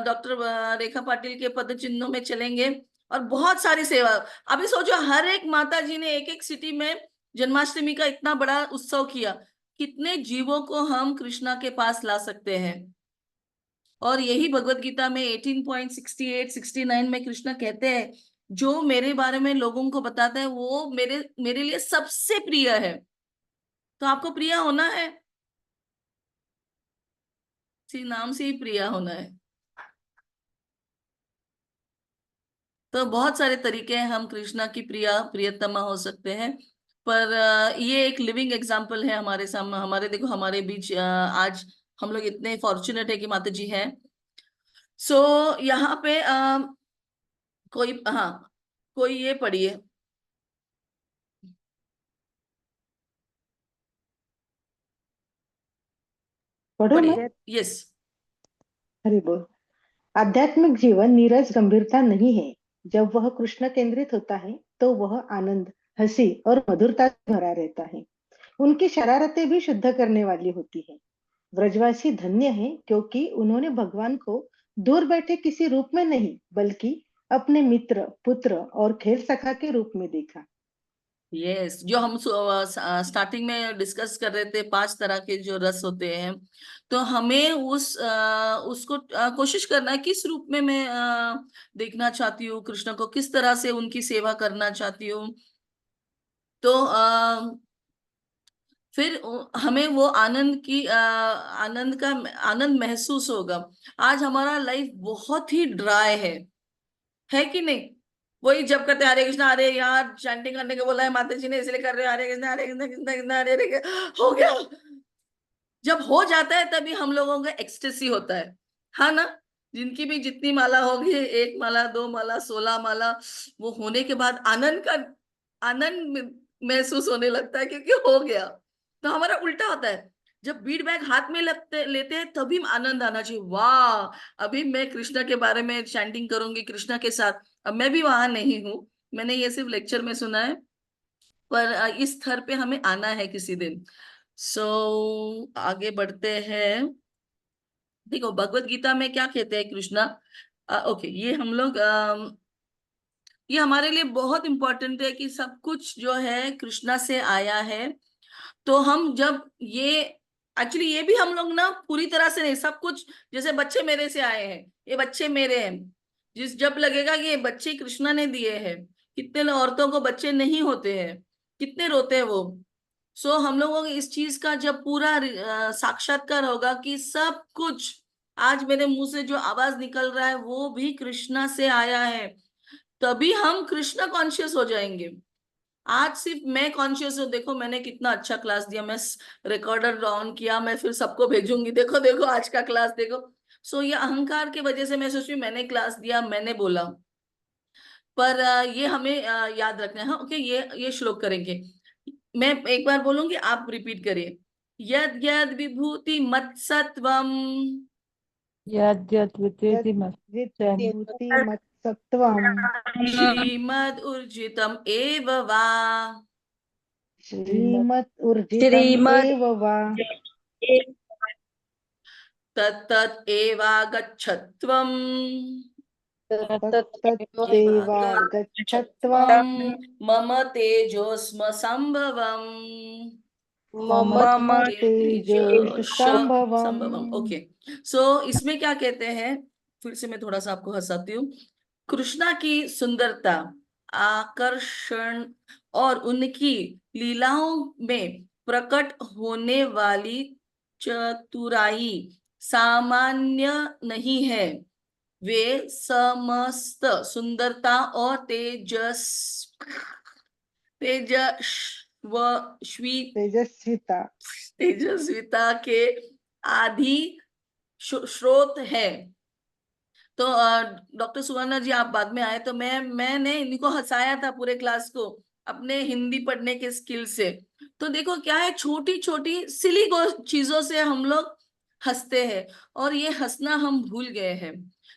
A: डॉक्टर रेखा पाटिल के पद चिन्हों में चलेंगे और बहुत सारी सेवा। अभी सोचो, हर एक माता जी ने एक एक सिटी में जन्माष्टमी का इतना बड़ा उत्सव किया, कितने जीवों को हम कृष्णा के पास ला सकते हैं। और यही भगवत गीता में 18.68-69 में कृष्ण कहते हैं, जो मेरे बारे में लोगों को बताता है वो मेरे मेरे लिए सबसे प्रिय है। तो आपको प्रिय होना है, इसी नाम से ही प्रिय होना है। तो बहुत सारे तरीके हैं हम कृष्णा की प्रियतमा हो सकते हैं। पर ये एक लिविंग एग्जाम्पल है हमारे सामने, हमारे देखो हमारे बीच आज हम लोग इतने फॉर्चुनेट है कि माता जी हैं। सो यहाँ पे कोई, हाँ, कोई ये पढ़िए।
E: पढ़ू मैं?
A: यस।
E: हरि बोल। आध्यात्मिक जीवन नीरस गंभीरता नहीं है। जब वह कृष्ण केंद्रित होता है तो वह आनंद, हंसी और मधुरता से भरा रहता है। उनकी शरारतें भी शुद्ध करने वाली होती है। व्रजवासी धन्य है क्योंकि उन्होंने भगवान को दूर बैठे किसी रूप में नहीं बल्कि अपने मित्र, पुत्र और खेल सखा के रूप में देखा।
A: यस, जो हम स्टार्टिंग में डिस्कस कर रहे थे, 5 तरह के जो रस होते हैं, तो हमें उसको कोशिश करना है किस रूप में मैं देखना चाहती हूँ कृष्ण को, किस तरह से उनकी सेवा करना चाहती हूँ। तो फिर हमें वो आनंद महसूस होगा। आज हमारा लाइफ बहुत ही ड्राई है कि नहीं? वही जब कहते हैं हरे कृष्णा, अरे यार चैंटिंग करने को बोला है माता जी ने इसलिए कर रहे हो, हरे कृष्णा हरे कृष्णा कृष्णा कृष्णा हरे हरे, हो गया। जब हो जाता है तभी हम लोगों का एक्सटेसी होता है, हाँ ना? जिनकी भी जितनी माला होगी, 1 माला 2 माला 16 माला, वो होने के बाद आनंद महसूस होने लगता है क्योंकि हो गया। तो हमारा उल्टा होता है, जब बीट बैग हाथ में लेते हैं तभी आनंद आना चाहिए, वाह अभी मैं कृष्णा के बारे में चैंटिंग करूंगी कृष्णा के साथ। अब मैं भी वहां नहीं हूँ, मैंने ये सिर्फ लेक्चर में सुना है, पर इस स्तर पे हमें आना है किसी दिन। सो आगे बढ़ते हैं। देखो भगवत गीता में क्या कहते हैं कृष्णा। ओके, ये हम लोग ये हमारे लिए बहुत इंपॉर्टेंट है कि सब कुछ जो है कृष्णा से आया है। तो हम जब ये एक्चुअली ये भी हम लोग ना पूरी तरह से नहीं, सब कुछ जैसे बच्चे मेरे से आए हैं, ये बच्चे मेरे हैं, जब लगेगा कि ये बच्चे कृष्णा ने दिए हैं। कितने औरतों को बच्चे नहीं होते हैं, कितने रोते हैं वो। सो हम लोगों को इस चीज का जब पूरा साक्षात्कार होगा कि सब कुछ आज मेरे मुंह से जो आवाज निकल रहा है वो भी कृष्णा से आया है, तभी हम कृष्णा कॉन्शियस हो जाएंगे। आज सिर्फ मैं कॉन्शियस हूँ, देखो मैंने कितना अच्छा क्लास दिया, मैं रिकॉर्डर ऑन किया, मैं फिर सबको भेजूंगी, देखो देखो आज का क्लास देखो। सो ये अहंकार की वजह से मैं सोचती हूँ मैंने क्लास दिया, मैंने बोला। पर ये हमें याद रखना है। हाँ, ओके, ये श्लोक करेंगे। मैं एक बार बोलूंगी, आप रिपीट करिए। यद यद विभूति मत्सत्वम
C: यद्यद्वितीति मत्स्यं
E: यद्वितीति मत्सत्वम्
A: श्रीमद ऊर्जितम एव वा
E: श्रीमत् ऊर्जितम्
B: श्रीमद्
E: एव वा
A: तत्तत् एवागच्छत्वम्
E: तत्तदेवागच्छत्वम्
A: मम तेजोस्म संभवम्।
B: मम
E: मम तेजोंश
A: संभवम, ओके। सो इसमें क्या कहते हैं, फिर से मैं थोड़ा सा आपको हंसाती हूँ। कृष्णा की सुंदरता, आकर्षण और उनकी लीलाओं में प्रकट होने वाली चतुराई सामान्य नहीं है। वे समस्त सुंदरता और तेजस्वी
E: तेजस्विता
A: तेजस्विता के आदि स्रोत है। तो डॉक्टर सुवर्णा जी आप बाद में आए, तो मैंने इनको हंसाया था पूरे क्लास को अपने हिंदी पढ़ने के स्किल से। तो देखो क्या है, छोटी छोटी सिली चीजों से हम लोग हंसते हैं, और ये हंसना हम भूल गए हैं।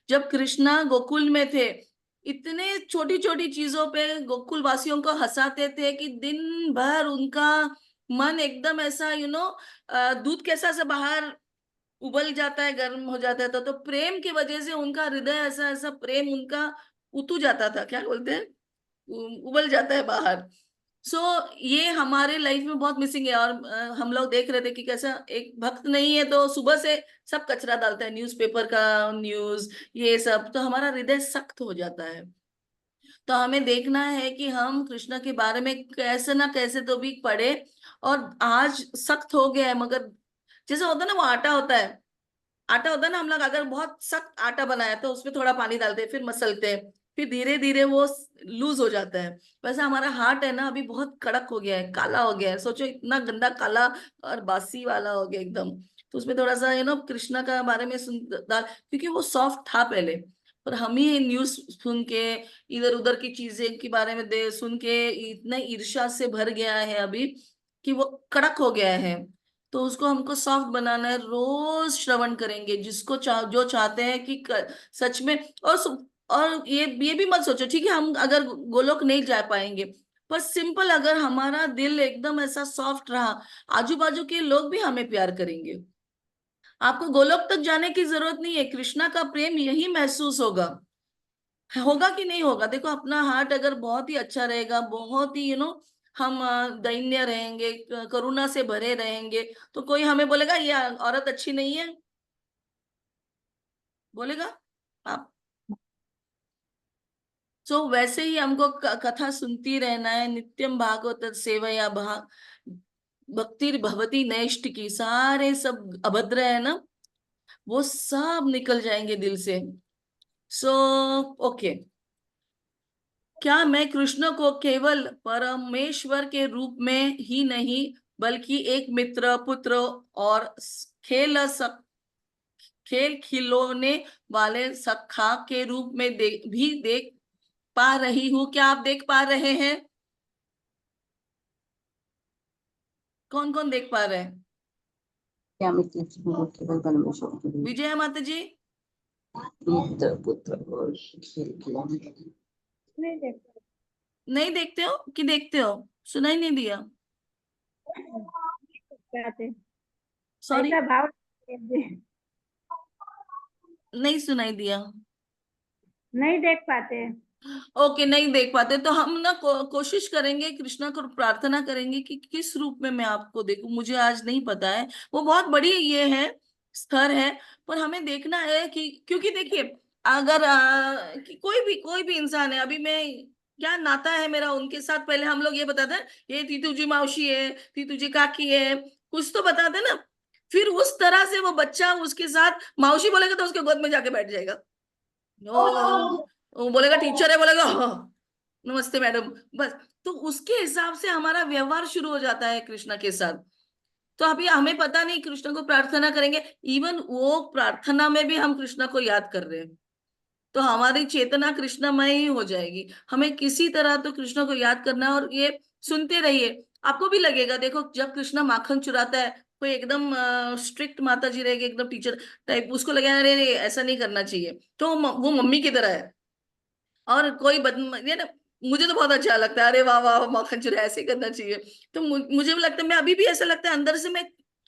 A: जब कृष्णा गोकुल में थे, इतने छोटी छोटी चीजों पे गोकुल वासियों को हंसाते थे कि दिन भर उनका मन एकदम ऐसा दूध कैसा से बाहर उबल जाता है, गर्म हो जाता है। तो प्रेम की वजह से उनका हृदय ऐसा ऐसा प्रेम उनका उतू जाता था, क्या बोलते हैं, उबल जाता है बाहर। सो ये हमारे लाइफ में बहुत मिसिंग है। और हम लोग देख रहे थे कि कैसा एक भक्त नहीं है तो सुबह से सब कचरा डालता है, न्यूज़पेपर का न्यूज, ये सब, तो हमारा हृदय सख्त हो जाता है। तो हमें देखना है कि हम कृष्ण के बारे में कैसे ना कैसे तो भी पढ़े। और आज सख्त हो गया है, मगर जैसे होता है ना, वो आटा होता है, आटा होता है ना, हम लोग अगर बहुत सख्त आटा बनाया तो उसमें थोड़ा पानी डालते हैं, फिर मसलते हैं, फिर धीरे धीरे वो लूज हो जाता है। वैसे हमारा हार्ट है ना, अभी बहुत कड़क हो गया है, काला हो गया है। सोचो इतना गंदा काला और बासी वाला हो गया एकदम। तो उसमें थोड़ा सा कृष्णा का बारे में सुन डाल, क्योंकि वो सॉफ्ट था पहले। पर हम ही न्यूज सुन के, इधर उधर की चीजें के बारे में दे सुन के इतने ईर्ष्या से भर गया है अभी कि वो कड़क हो गया है। तो उसको हमको सॉफ्ट बनाना है। रोज श्रवण करेंगे, जिसको जो चाहते हैं कि सच में। और और ये भी मत सोचो, ठीक है, हम अगर गोलोक नहीं जा पाएंगे, पर सिंपल अगर हमारा दिल एकदम ऐसा सॉफ्ट रहा, आजू बाजू के लोग भी हमें प्यार करेंगे। आपको गोलोक तक जाने की जरूरत नहीं है, कृष्णा का प्रेम यही महसूस होगा। होगा कि नहीं होगा, देखो अपना हार्ट अगर बहुत ही अच्छा रहेगा, बहुत ही हम दैन्य रहेंगे, करुणा से भरे रहेंगे, तो कोई हमें बोलेगा ये औरत अच्छी नहीं है? बोलेगा आप? सो वैसे ही हमको कथा सुनती रहना है। नित्यम भागवत सेवया भक्ति भवती नैष्ठ की, सारे सब अभद्र है ना, वो सब निकल जाएंगे दिल से। सो ओके, क्या मैं कृष्ण को केवल परमेश्वर के रूप में ही नहीं, बल्कि एक मित्र, पुत्र और खेल खिलौने वाले सखा के रूप में भी देख पा रही हूँ? क्या आप देख पा रहे हैं? कौन कौन देख पा रहे हैं?
F: क्या मित्र को केवल परमेश्वर के लिए
A: विजय माता जी?
F: मित्र पुत्र और खेल खिलौने
D: नहीं देखते।
A: नहीं देखते हो कि देखते हो? सुनाई नहीं दिया,
D: पाते
A: सॉरी,
D: ऐसा भाव
A: नहीं सुनाई दिया।
D: नहीं देख पाते।
A: ओके, नहीं देख पाते तो हम ना कोशिश करेंगे, कृष्णा को प्रार्थना करेंगे कि किस रूप में मैं आपको देखूं। मुझे आज नहीं पता है, वो बहुत बड़ी ये है, स्तर है। पर हमें देखना है कि, क्योंकि देखिए, अगर कि कोई भी इंसान है, अभी मैं क्या नाता है मेरा उनके साथ, पहले हम लोग ये बताते हैं ये तीतू जी मौसी है, तीतू जी काकी है, कुछ तो बताते ना। फिर उस तरह से वो बच्चा उसके साथ मौसी बोलेगा तो उसके गोद में जाके बैठ जाएगा। वो बोलेगा टीचर है, बोलेगा हाँ नमस्ते मैडम, बस। तो उसके हिसाब से हमारा व्यवहार शुरू हो जाता है कृष्णा के साथ। तो अभी हमें पता नहीं, कृष्ण को प्रार्थना करेंगे, इवन वो प्रार्थना में भी हम कृष्ण को याद कर रहे हैं, तो हमारी चेतना कृष्णमय ही हो जाएगी। हमें किसी तरह तो कृष्ण को याद करना है। और ये सुनते रहिए, आपको भी लगेगा। देखो जब कृष्ण माखन चुराता है, कोई एकदम स्ट्रिक्ट माता जी रहेगी, एकदम टीचर टाइप, उसको लगेगा अरे अरे, ऐसा नहीं करना चाहिए, तो वो मम्मी की तरह है। और कोई ये ना, मुझे तो बहुत अच्छा लगता है, अरे वाह वाह माखन चुरा, ऐसे ही करना चाहिए। तो मुझे भी लगता है, मैं अभी भी ऐसा लगता है अंदर से, मैं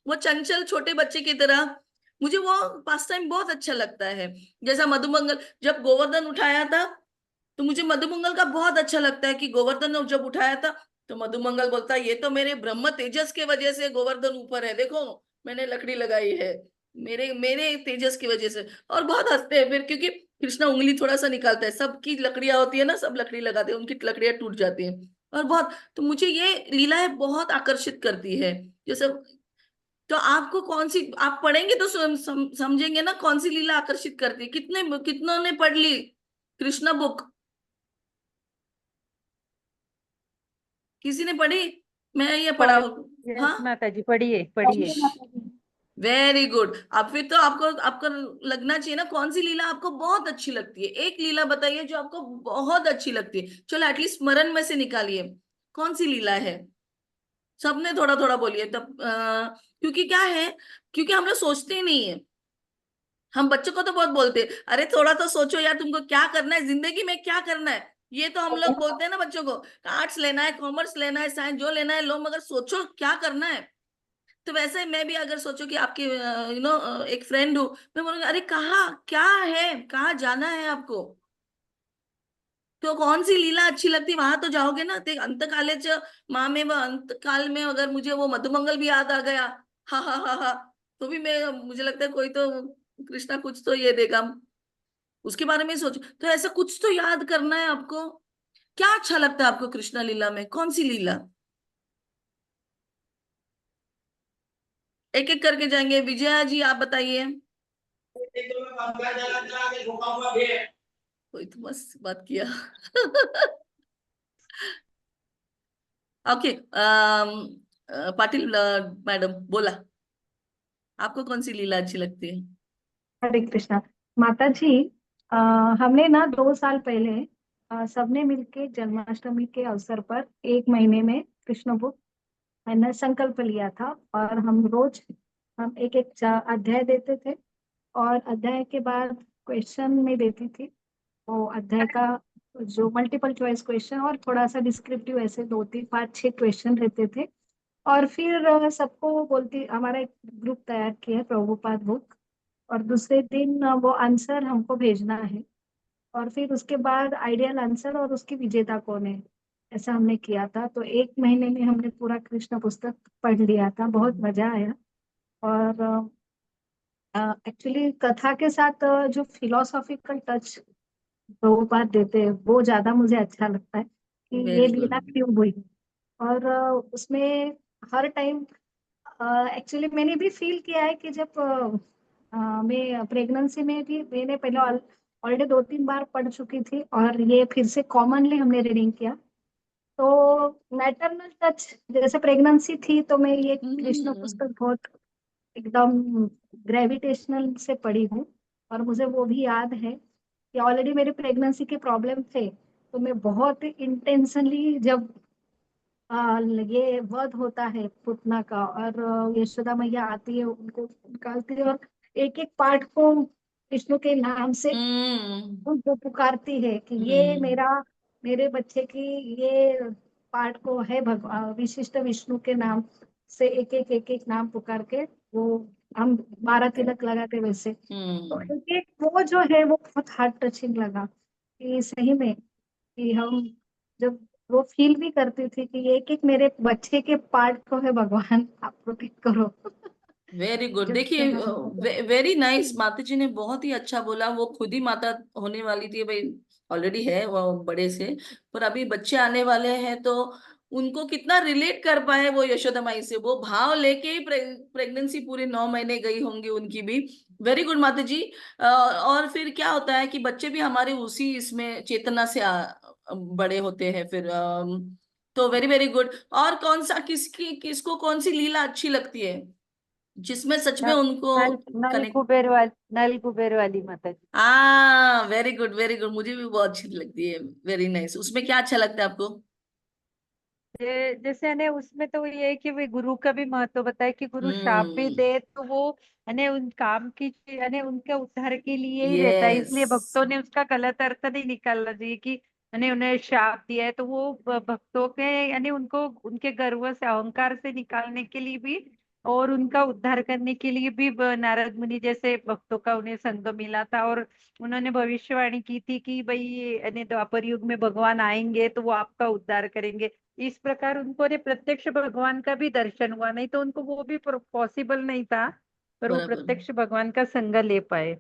A: वो चंचल छोटे बच्चे की तरह, मुझे वो पास टाइम बहुत अच्छा लगता है। जैसा मधुमंगल जब गोवर्धन उठाया था, तो मुझे मधुमंगल का बहुत अच्छा लगता है कि गोवर्धन ने जब उठाया था, तो मधुमंगल बोलता है ये तो मेरे ब्रह्म तेजस के वजह से गोवर्धन ऊपर है, देखो मैंने लकड़ी लगाई है, मेरे मेरे तेजस की वजह से। और बहुत हंसते हैं फिर, क्योंकि कृष्णा उंगली थोड़ा सा निकालता है, सबकी लकड़ियां होती है ना, सब लकड़ी लगाते हैं, उनकी लकड़ियां टूट जाती हैं। और बहुत, तो मुझे ये लीलाएं बहुत आकर्षित करती है। जैसे, तो आपको कौन सी, आप पढ़ेंगे तो समझेंगे ना कौन सी लीला आकर्षित करती है। कितनों ने पढ़ ली कृष्णा बुक? किसी ने पढ़ी? मैं ये पढ़ा।
C: यस
A: हाँ,
C: माता जी, पढ़िए पढ़िए।
A: Very good. अब फिर तो आपको आपको लगना चाहिए ना कौन सी लीला आपको बहुत अच्छी लगती है। एक लीला बताइए जो आपको बहुत अच्छी लगती है, चलो एटलीस्ट स्मरण में से निकालिए, कौन सी लीला है? सबने थोड़ा थोड़ा बोलिए तब, क्योंकि क्या है, क्योंकि हम लोग सोचते ही नहीं है। हम बच्चों को तो बहुत बोलते हैं, अरे थोड़ा तो सोचो यार, तुमको क्या करना है जिंदगी में, क्या करना है। ये तो हम लोग बोलते हैं ना बच्चों को, आर्ट्स लेना है, कॉमर्स लेना है, साइंस जो लेना है लो, मगर सोचो क्या करना है। तो वैसे मैं भी अगर सोचो कि आपकी एक फ्रेंड हूँ, मैं बोलूंगी अरे कहाँ क्या है, कहाँ जाना है आपको? तो कौन सी लीला अच्छी लगती, वहां तो जाओगे ना, ते अंत काले च माँ में, वह अंत काल में अगर मुझे वो मधुमंगल भी याद आ गया, हा, तो भी मैं, मुझे लगता है कोई तो कृष्णा कुछ तो ये देगा, उसके बारे में सोचो। तो ऐसा कुछ तो याद करना है आपको। क्या अच्छा लगता है आपको कृष्णा लीला में, कौन सी लीला? एक एक करके जाएंगे। विजया जी आप बताइए। कोई तो मस्त बात किया। ओके, पाटिल मैडम बोला, आपको कौन सी लीला अच्छी लगती है?
G: हरे कृष्णा माता जी। अ, हमने ना 2 साल पहले सबने मिलके जन्माष्टमी के अवसर पर 1 महीने में कृष्ण बुक मैंने संकल्प लिया था, और हम रोज हम एक एक अध्याय देते थे, और अध्याय के बाद क्वेश्चन में देती थी। वो अध्याय का जो मल्टीपल चॉइस क्वेश्चन और थोड़ा सा डिस्क्रिप्टिव, ऐसे 2 3 5 6 क्वेश्चन रहते थे। और फिर सबको बोलती, हमारा एक ग्रुप तैयार किया है प्रभुपाद बुक, और दूसरे दिन वो आंसर हमको भेजना है, और फिर उसके बाद आइडियल आंसर और उसकी विजेता कौन है, ऐसा हमने किया था। तो 1 महीने में हमने पूरा कृष्ण पुस्तक पढ़ लिया था, बहुत मजा आया। और एक्चुअली कथा के साथ जो फिलोसॉफिकल टच प्रभुपाद देते हैं वो ज्यादा मुझे अच्छा लगता है, कि ये
A: वेरी
G: लीला
A: गुड।
G: क्यों हुई। और उसमें हर टाइम एक्चुअली मैंने भी फील किया है कि जब मैं प्रेगनेंसी में भी, मैंने पहले ऑलरेडी 2 3 बार पढ़ चुकी थी, और ये फिर से कॉमनली हमने रीडिंग किया। तो मैटरनल टच, जैसे प्रेगनेंसी थी तो मैं ये कृष्ण पुस्तक बहुत एकदम ग्रेविटेशनल से पढ़ी हूँ। और मुझे वो भी याद है कि ऑलरेडी मेरे प्रेगनेंसी के प्रॉब्लम थे, तो मैं बहुत इंटेंशनली जब ये वध होता है पुतना का, और यशोदा मैया आती है उनको निकालती है, और एक एक पार्ट को विष्णु के नाम से
A: हम्म
G: उनको पुकारती है कि ये
A: हम्म
G: मेरा, मेरे बच्चे की ये पार्ट को है, भगवान विशिष्ट विष्णु के नाम से एक एक नाम पुकार के वो हम 12 तिलक लगाते वैसे। तो
A: हम्म
G: एक एक वो जो है वो बहुत हार्ट टचिंग लगा, कि सही में कि हम जब वो फील भी करती थी कि एक एक मेरे बच्चे के पार्ट को है भगवान आप प्रोटेक्ट करो।
A: Very good.
G: जब
A: देखिए, वेरी नाइस, माता जी ने बहुत ही अच्छा बोला। वो खुद ही माता होने वाली थी भाई, ऑलरेडी है वो बड़े से, पर अभी बच्चे आने वाले हैं, तो उनको कितना रिलेट कर पाए वो यशोदा माई से, वो भाव लेके ही प्रेगनेंसी पूरे 9 महीने गई होंगी उनकी भी। वेरी गुड माता जी। और फिर क्या होता है कि बच्चे भी हमारे उसी इसमें चेतना से बड़े होते हैं फिर। तो वेरी वेरी गुड। और कौन सा, किसको कौन सी लीला अच्छी लगती है जिसमें सच में
C: नल
A: उनको
C: नल नल
A: कनेक्ट?
C: कुबेर वाली, नल कुबेर वाली माता जी।
A: वेरी गुड वेरी गुड, मुझे भी बहुत अच्छी लगती है। Very nice. उसमें क्या अच्छा लगता है आपको?
C: जैसे ने उसमें तो ये है कि वे गुरु का भी महत्व बताया कि गुरु शाप भी
A: हम्म।
C: दे तो वो यानी उन काम की यानी उनके उद्धार के लिए ही रहता है,
A: यस।
C: इसलिए भक्तों ने उसका गलत अर्थ नहीं निकालना चाहिए कि यानी उन्हें शाप दिया है तो वो भक्तों के यानी उनको उनके गर्व से अहंकार से निकालने के लिए भी और उनका उद्धार करने के लिए भी नारद मुनि जैसे भक्तों का उन्हें संग मिला था। और उन्होंने भविष्यवाणी की थी कि भाई यानी द्वापर युग में भगवान आएंगे तो वो आपका उद्धार करेंगे। इस प्रकार उनको ने प्रत्यक्ष भगवान का भी दर्शन हुआ, नहीं तो उनको वो भी पॉसिबल नहीं था, पर वो
A: बराबर।
C: प्रत्यक्ष भगवान का संग ले पाए।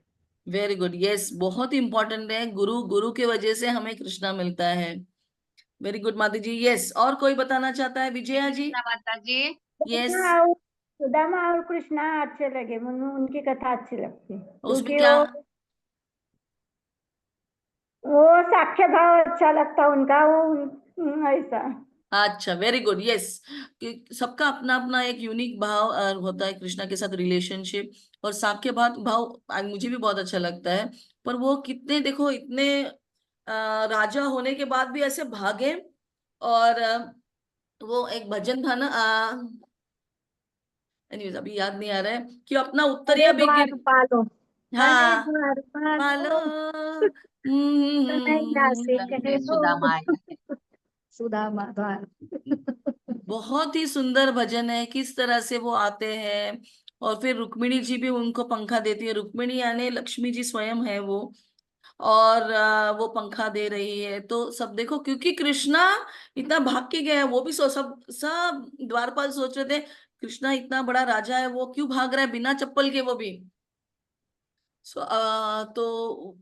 A: Very good. यस, बहुत इंपॉर्टेंट है, गुरु, गुरु के वजह से हमें कृष्णा मिलता है। वेरी गुड माता जी। यस, और कोई बताना चाहता है? विजया जी।
F: कृष्णा माता जी।
A: यस।
D: सुदामा और कृष्णा अच्छे लगे, मुझे उनकी कथा अच्छी लगती,
A: उसमें
D: क्योंकि
A: क्या?
D: वो साख्य भाव अच्छा लगता उनका, वो ऐसा।
A: अच्छा, वेरी गुड। यस, कि सबका अपना अपना एक यूनिक भाव होता है कृष्णा के साथ रिलेशनशिप। और साक्य भाव भाव मुझे भी बहुत अच्छा लगता है। पर वो कितने, देखो इतने राजा होने के बाद भी ऐसे भागे। और वो एक भजन था ना, एनीवेज अभी याद नहीं आ रहा है, कि अपना
G: हरे
A: उत्तरिया भी गिर।
G: द्वार पालो, हरे
A: हाँ,
G: द्वार
A: पालो।
G: पालो, कन्हैया से
F: वन
G: कह
F: में
G: दो।
F: सुदामा आया है।
G: सुदामा द्वार।
A: बहुत ही सुंदर भजन है, किस तरह से वो आते हैं। और फिर रुक्मिणी जी भी उनको पंखा देती है, रुक्मिणी यानी लक्ष्मी जी स्वयं है वो। और वो पंखा दे रही है, तो सब देखो, क्योंकि कृष्णा इतना भाग के गया है। वो भी सब सब द्वारपाल सोच रहे थे कृष्णा इतना बड़ा राजा है, वो क्यों भाग रहा है बिना चप्पल के, वो भी। तो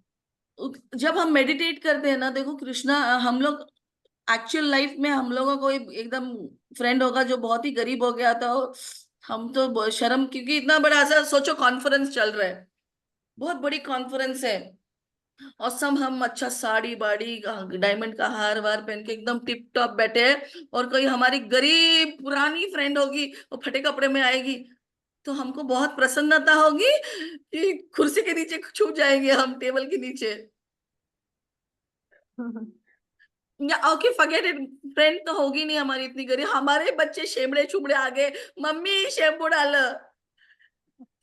A: जब हम मेडिटेट करते हैं ना, देखो कृष्णा, हम लोग एक्चुअल लाइफ में हम लोगों का कोई एकदम फ्रेंड होगा जो बहुत ही गरीब हो गया, तो हम तो शर्म, क्योंकि इतना बड़ा, ऐसा सोचो कॉन्फ्रेंस चल रहा है, बहुत बड़ी कॉन्फ्रेंस है, और सब हम अच्छा साड़ी बाड़ी डायमंड का हार वार पहन के एकदम टिप टॉप बैठे हैं, और कोई हमारी गरीब पुरानी फ्रेंड होगी वो फटे कपड़े में आएगी, तो हमको बहुत प्रसन्नता होगी कि कुर्सी के नीचे छुप जाएंगे हम, टेबल के नीचे। या ओके फॉरगेट इट, फ्रेंड तो होगी नहीं हमारी इतनी गरीब, हमारे बच्चे शेमड़े चुबड़े आ गए, मम्मी शैम्पू डाल,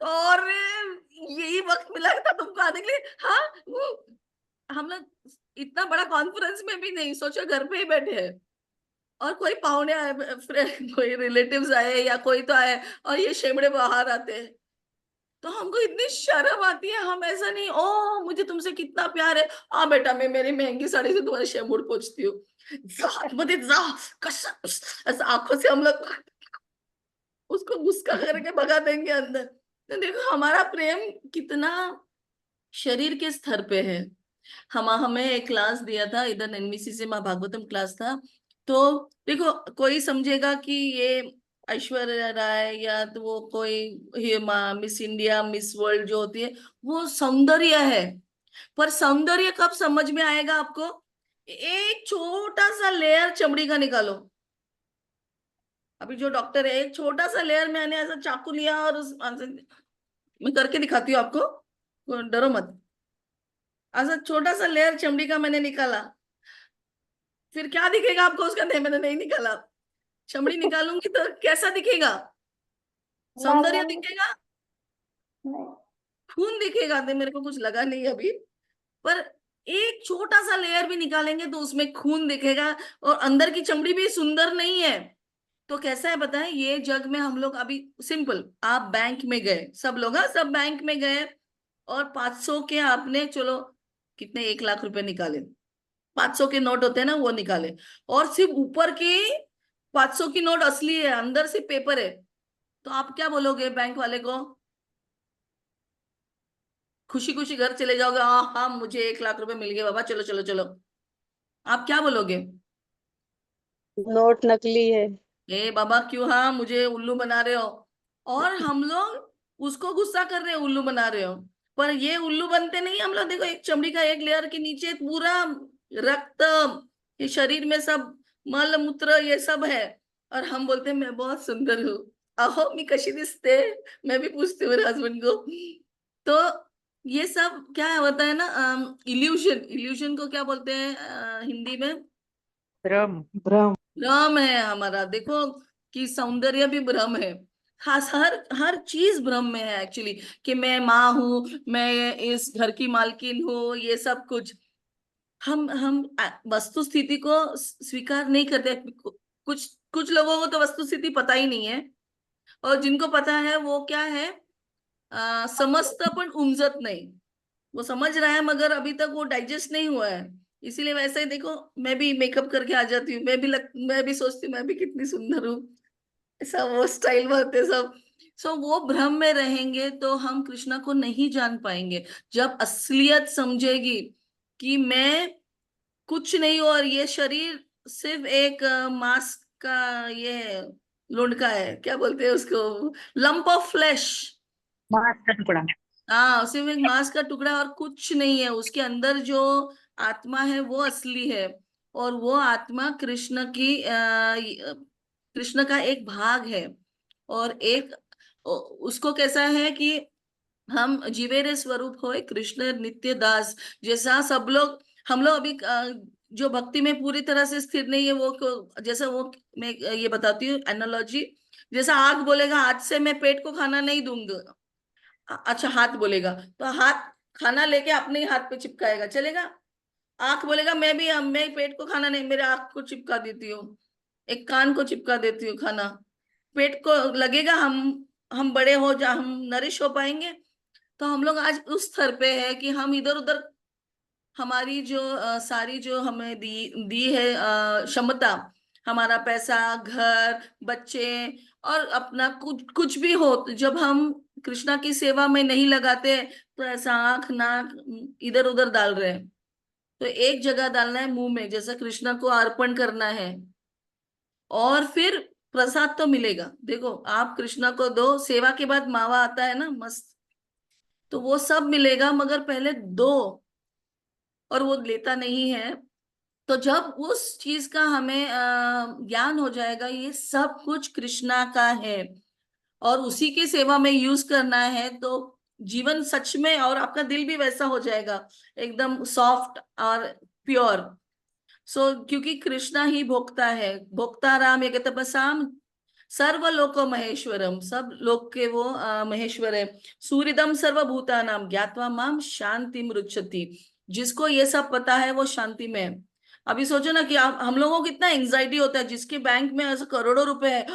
A: और यही वक्त मिला था तुमको आने के लिए। हाँ, हम लोग इतना बड़ा कॉन्फ्रेंस में भी नहीं, सोचो घर पे ही बैठे हैं, और कोई पाहुणे आए, फ्रेंड कोई रिलेटिव्स आए या कोई तो आए, और ये शेमड़े बाहर आते हैं, तो हमको इतनी शर्म आती है। हम ऐसा नहीं, ओ मुझे तुमसे कितना प्यार है, आ बेटा मैं मेरी महंगी साड़ी से तुम्हारे शेमूड पोंछती हूँ, ऐसा आंखों से हम लोग उसको गुस्सा करके भगा देंगे अंदर। तो देखो हमारा प्रेम कितना शरीर के स्तर पे है। हमें एक क्लास दिया था इधर एनबीसी से, माँ भागवतम क्लास था। तो देखो कोई समझेगा कि ये ऐश्वर्या राय या तो वो कोई ये मिस इंडिया मिस वर्ल्ड जो होती है वो सौंदर्य है, पर सौंदर्य कब समझ में आएगा आपको, एक छोटा सा लेयर चमड़ी का निकालो। अभी जो डॉक्टर है एक छोटा सा लेयर, मैंने ऐसा चाकू लिया और मैं करके दिखाती हूँ आपको, डरो मत। ऐसा छोटा सा लेयर चमड़ी का मैंने निकाला, फिर क्या दिखेगा आपको उसका, नहीं मैंने नहीं निकाला, चमड़ी निकालूंगी तो कैसा दिखेगा, सौंदर्य
D: लाल
A: दिखेगा,
D: नहीं।
A: खून दिखेगा। तो मेरे को कुछ लगा नहीं अभी, पर एक छोटा सा लेयर भी निकालेंगे तो उसमें खून दिखेगा, और अंदर की चमड़ी भी सुंदर नहीं है। तो कैसा है बताएं, ये जग में हम लोग अभी सिंपल, आप बैंक में गए, सब लोग, हाँ सब बैंक में गए, और 500 के आपने चलो कितने 1 लाख रुपए निकाले, 500 के नोट होते हैं ना वो निकाले, और सिर्फ ऊपर के 500 की नोट असली है, अंदर से पेपर है, तो आप क्या बोलोगे बैंक वाले को, खुशी खुशी घर चले जाओगे, हाँ हाँ मुझे 1 लाख रुपए मिल गए बाबा, चलो चलो चलो, आप क्या बोलोगे,
B: नोट नकली है।
A: ए बाबा क्यों, हाँ मुझे उल्लू बना रहे हो। और हम लोग उसको गुस्सा कर रहे हो, उल्लू बना रहे हो, पर ये उल्लू बनते नहीं हम लोग। देखो एक चमड़ी का एक लेयर के नीचे पूरा रक्त, ये शरीर में सब मल मूत्र ये सब है, और हम बोलते हैं मैं बहुत सुंदर हूँ, अहो मी कशी दिसते, मैं भी पूछती हूँ मेरे हस्बैंड को। तो ये सब क्या होता है ना, इल्यूशन, इल्यूशन को क्या बोलते हैं हिंदी में,
C: भ्रम।
E: भ्रम।
A: भ्रम है हमारा। देखो कि सौंदर्य भी भ्रम है, खास हर हर चीज भ्रम में है एक्चुअली, कि मैं माँ हूँ, मैं इस घर की मालकिन हूँ, ये सब कुछ हम वस्तु स्थिति को स्वीकार नहीं करते। कुछ कुछ लोगों को तो वस्तु स्थिति पता ही नहीं है, और जिनको पता है वो क्या है, समझता पण उमजत नहीं, वो समझ रहा है मगर अभी तक वो डाइजेस्ट नहीं हुआ है। इसीलिए वैसे ही देखो, मैं भी मेकअप करके आ जाती हूँ, मैं भी सोचती हूँ मैं भी कितनी सुंदर हूँ, ऐसा वो स्टाइल होते सब। सो वो भ्रम में रहेंगे तो हम कृष्णा को नहीं जान पाएंगे। जब असलियत समझेगी कि मैं कुछ नहीं हूँ, और ये शरीर सिर्फ एक मांस का ये लुंड का है, क्या बोलते हैं उसको, लंप ऑफ फ्लैश।
C: मांस का टुकड़ा।
A: हाँ सिर्फ एक मांस का टुकड़ा और कुछ नहीं है, उसके अंदर जो आत्मा है वो असली है, और वो आत्मा कृष्ण की कृष्ण का एक भाग है। और एक उसको कैसा है कि हम जीवेरे स्वरूप हो कृष्ण नित्य दास, जैसा सब लोग, हम लोग अभी जो भक्ति में पूरी तरह से स्थिर नहीं है वो जैसा वो, मैं ये बताती हूँ एनालॉजी, जैसा आग बोलेगा आज से मैं पेट को खाना नहीं दूंगा, अच्छा हाथ बोलेगा तो हाथ खाना लेके अपने ही हाथ पे चिपकाएगा, चलेगा। आंख बोलेगा मैं पेट को खाना नहीं, मेरे आंख को चिपका देती हूँ, एक कान को चिपका देती हूँ खाना, पेट को लगेगा हम बड़े हो जा, हम नरिश हो पाएंगे। तो हम लोग आज उस स्तर पे है कि हम इधर उधर हमारी जो सारी जो हमें दी दी है क्षमता, हमारा पैसा, घर, बच्चे और अपना कुछ कुछ भी हो, तो जब हम कृष्णा की सेवा में नहीं लगाते तो ऐसा आंख नाक इधर उधर डाल रहे हैं। तो एक जगह डालना है मुंह में, जैसा कृष्णा को अर्पण करना है, और फिर प्रसाद तो मिलेगा। देखो आप कृष्णा को दो, सेवा के बाद मावा आता है ना मस्त, तो वो सब मिलेगा, मगर पहले दो, और वो लेता नहीं है। तो जब उस चीज का हमें ज्ञान हो जाएगा, ये सब कुछ कृष्णा का है और उसी की सेवा में यूज करना है, तो जीवन सच में, और आपका दिल भी वैसा हो जाएगा, एकदम सॉफ्ट और प्योर। क्योंकि कृष्णा ही भोक्ता है, भोक्ता राम एक तपसाम सर्वलोक महेश्वरम, सब लोक के वो महेश्वर है। सूर्यदम सर्वभूतानाम ज्ञात्वा माम शांति मृच्छति, जिसको ये सब पता है वो शांति में है। अभी सोचो ना कि आप, हम लोगों को कितना एंजाइटी होता है, जिसके बैंक में ऐसे करोड़ों रुपए है,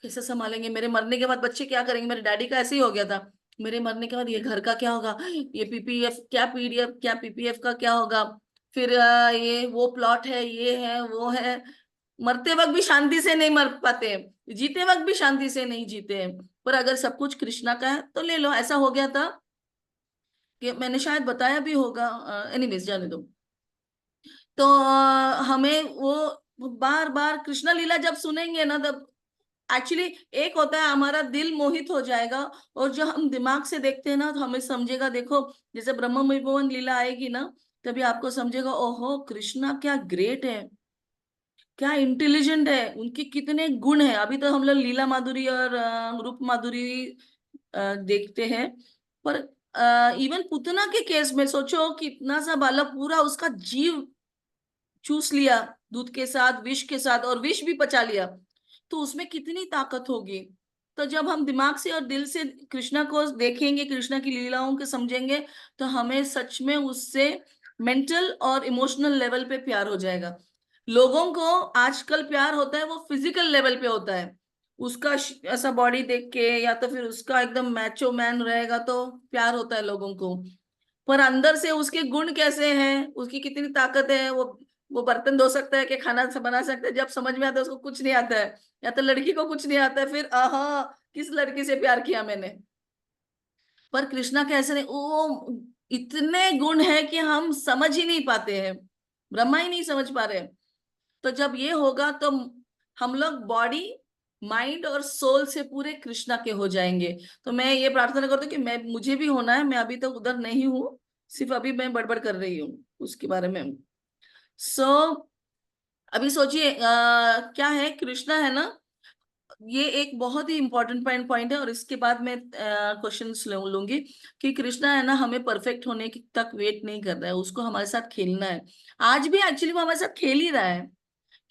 A: कैसे संभालेंगे, मेरे मरने के बाद बच्चे क्या करेंगे। मेरे डैडी का ऐसे ही हो गया था, मेरे मरने के बाद ये घर का क्या होगा, ये पीपीएफ क्या, पीडीएफ क्या, पीपीएफ का क्या होगा, फिर ये वो प्लॉट है, ये है वो है। मरते वक्त भी शांति से नहीं मर पाते, जीते वक्त भी शांति से नहीं जीते। पर अगर सब कुछ कृष्णा का है तो ले लो। ऐसा हो गया था कि मैंने शायद बताया भी होगा, एनीवेज जाने दो। तो हमें वो बार बार कृष्णा लीला जब सुनेंगे ना, तब एक्चुअली एक होता है हमारा दिल मोहित हो जाएगा, और जो हम दिमाग से देखते हैं ना तो हमें समझेगा। देखो जैसे ब्रह्म विभुवन लीला आएगी ना, तभी आपको समझेगा, ओहो कृष्णा क्या ग्रेट है, क्या इंटेलिजेंट है, उनके कितने गुण है। अभी तो हम लोग लीला माधुरी और रूप माधुरी देखते हैं, पर इवन पुतना के केस में सोचो, कितना सा बालक पूरा उसका जीव चूस लिया, दूध के साथ विष के साथ, और विष भी पचा लिया, तो उसमें कितनी ताकत होगी। तो जब हम दिमाग से और दिल से कृष्णा को देखेंगे, कृष्णा की लीलाओं को समझेंगे, तो हमें सच में उससे मेंटल और इमोशनल लेवल पे प्यार हो जाएगा। लोगों को आजकल प्यार होता है वो फिजिकल लेवल पे होता है, उसका ऐसा बॉडी देख के, या तो फिर उसका एकदम मैचो मैन रहेगा तो प्यार होता है लोगों को। पर अंदर से उसके गुण कैसे हैं, उसकी कितनी ताकत है, वो बर्तन धो सकता है कि खाना बना सकता है, जब समझ में आता है उसको कुछ नहीं आता है, या तो लड़की को कुछ नहीं आता है, फिर आहा किस लड़की से प्यार किया मैंने। पर कृष्णा के ऐसे नहीं, वो इतने गुण है कि हम समझ ही नहीं पाते हैं, ब्रह्मा ही नहीं समझ पा रहे। तो जब ये होगा तो हम लोग बॉडी, माइंड और सोल से पूरे कृष्णा के हो जाएंगे। तो मैं ये प्रार्थना करती हूँ कि मैं, मुझे भी होना है, मैं अभी तक उधर नहीं हूँ, सिर्फ अभी मैं बड़बड़ कर रही हूँ उसके बारे में। सो अभी सोचिए क्या है कृष्णा है ना, ये एक बहुत ही इंपॉर्टेंट पॉइंट है, और इसके बाद मैं क्वेश्चंस लूंगी कि कृष्णा है ना, हमें परफेक्ट होने तक वेट नहीं कर रहा है, उसको हमारे साथ खेलना है। आज भी एक्चुअली वो हमारे साथ खेल ही रहा है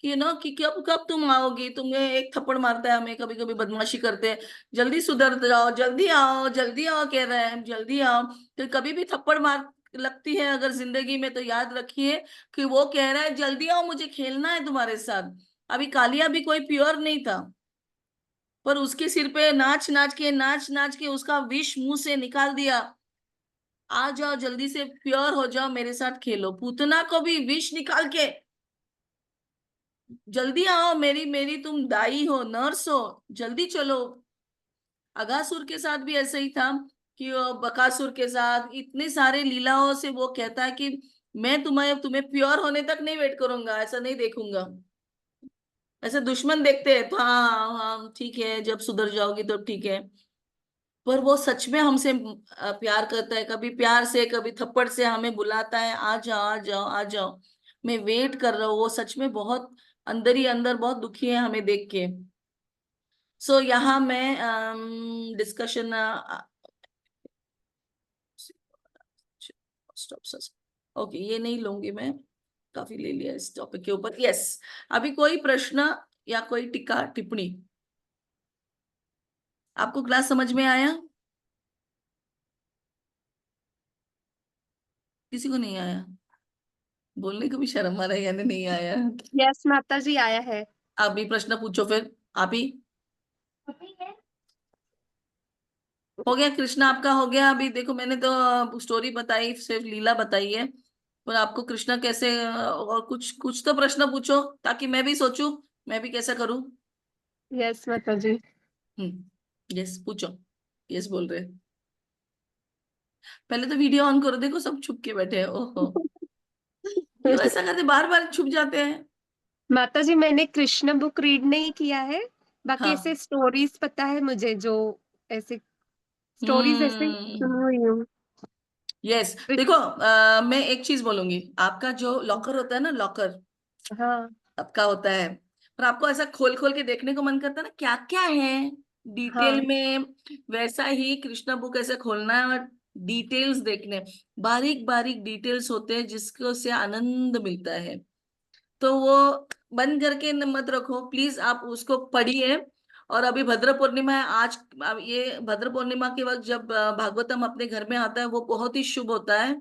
A: कि कि कब कब तुम आओगी, तुम्हें एक थप्पड़ मारता है हमें, कभी कभी बदमाशी करते हैं, जल्दी सुधर जाओ, जल्दी आओ, जल्दी आओ कह रहे हैं, जल्दी आओ। तो कभी भी थप्पड़ मार लगती है अगर जिंदगी में, तो याद रखिए कि वो कह रहा है जल्दी आओ, मुझे खेलना है तुम्हारे साथ। अभी कालिया भी कोई प्योर नहीं था, पर उसके सिर पे नाच नाच के उसका विष मुंह से निकाल दिया। आ जाओ जल्दी से, प्योर हो जाओ, मेरे साथ खेलो। पूतना को भी विष निकाल के, जल्दी आओ, मेरी मेरी तुम दाई हो, नर्स हो, जल्दी चलो। अगासुर के साथ भी ऐसा ही था कि वो बकासुर के साथ इतने सारे लीलाओं से वो कहता है कि मैं तुम्हें प्योर होने तक नहीं वेट करूंगा, ऐसा नहीं देखूंगा। ऐसे दुश्मन देखते हैं तो हाँ हाँ ठीक है, जब सुधर जाओगी तो ठीक है। पर वो सच में हमसे प्यार करता है, कभी प्यार से कभी थप्पड़ से हमें बुलाता है, आ जाओ आ जाओ आ जाओ, मैं वेट कर रहा हूँ। वो सच में बहुत अंदर ही अंदर बहुत दुखी है हमें देख के। यहाँ मैं डिस्कशन ओके, ये नहीं लूंगी मैं, काफी ले लिया इस टॉपिक के ऊपर। यस, अभी कोई प्रश्न या कोई टिक्का टिप्पणी? आपको क्लास समझ में आया? किसी को नहीं आया? बोलने को भी शर्म आ रहा है, यानी नहीं आया।
B: यस माता जी, आया है।
A: आप भी प्रश्न पूछो फिर, आप ही। हो गया कृष्णा आपका, हो गया। अभी देखो मैंने तो स्टोरी बताई, सिर्फ लीला बताई है, पर आपको कृष्णा कैसे और कुछ कुछ तो प्रश्न पूछो ताकि मैं भी सोचूं मैं भी कैसा करूं।
H: यस माता जी।
A: यस पूछो। यस बोल रहे हैं। पहले तो वीडियो ऑन करो, देखो सब छुप के बैठे हैं। ओहो, क्यों ऐसा करते, बार बार छुप जाते हैं।
H: माता जी मैंने कृष्ण बुक रीड नहीं किया है, बाकी ऐसे
A: हाँ।
H: स्टोरीज पता है मुझे, जो ऐसे स्टोरीज ऐसे सुनी
A: हम्म।
H: हुई हूँ।
A: यस देखो, मैं एक चीज बोलूंगी, आपका जो लॉकर होता है ना, लॉकर
H: हाँ
A: आपका होता है, पर आपको ऐसा खोल खोल के देखने को मन करता है ना क्या क्या है डिटेल
H: हाँ।
A: में। वैसा ही कृष्णा बुक ऐसे खोलना है और डिटेल्स देखने, बारीक बारीक डिटेल्स होते हैं जिसको से आनंद मिलता है। तो वो बंद करके मत रखो प्लीज, आप उसको पढ़िए। और अभी भद्र पूर्णिमा है आज, अब ये भद्र पूर्णिमा के वक्त जब भागवतम अपने घर में आता है वो बहुत ही शुभ होता है।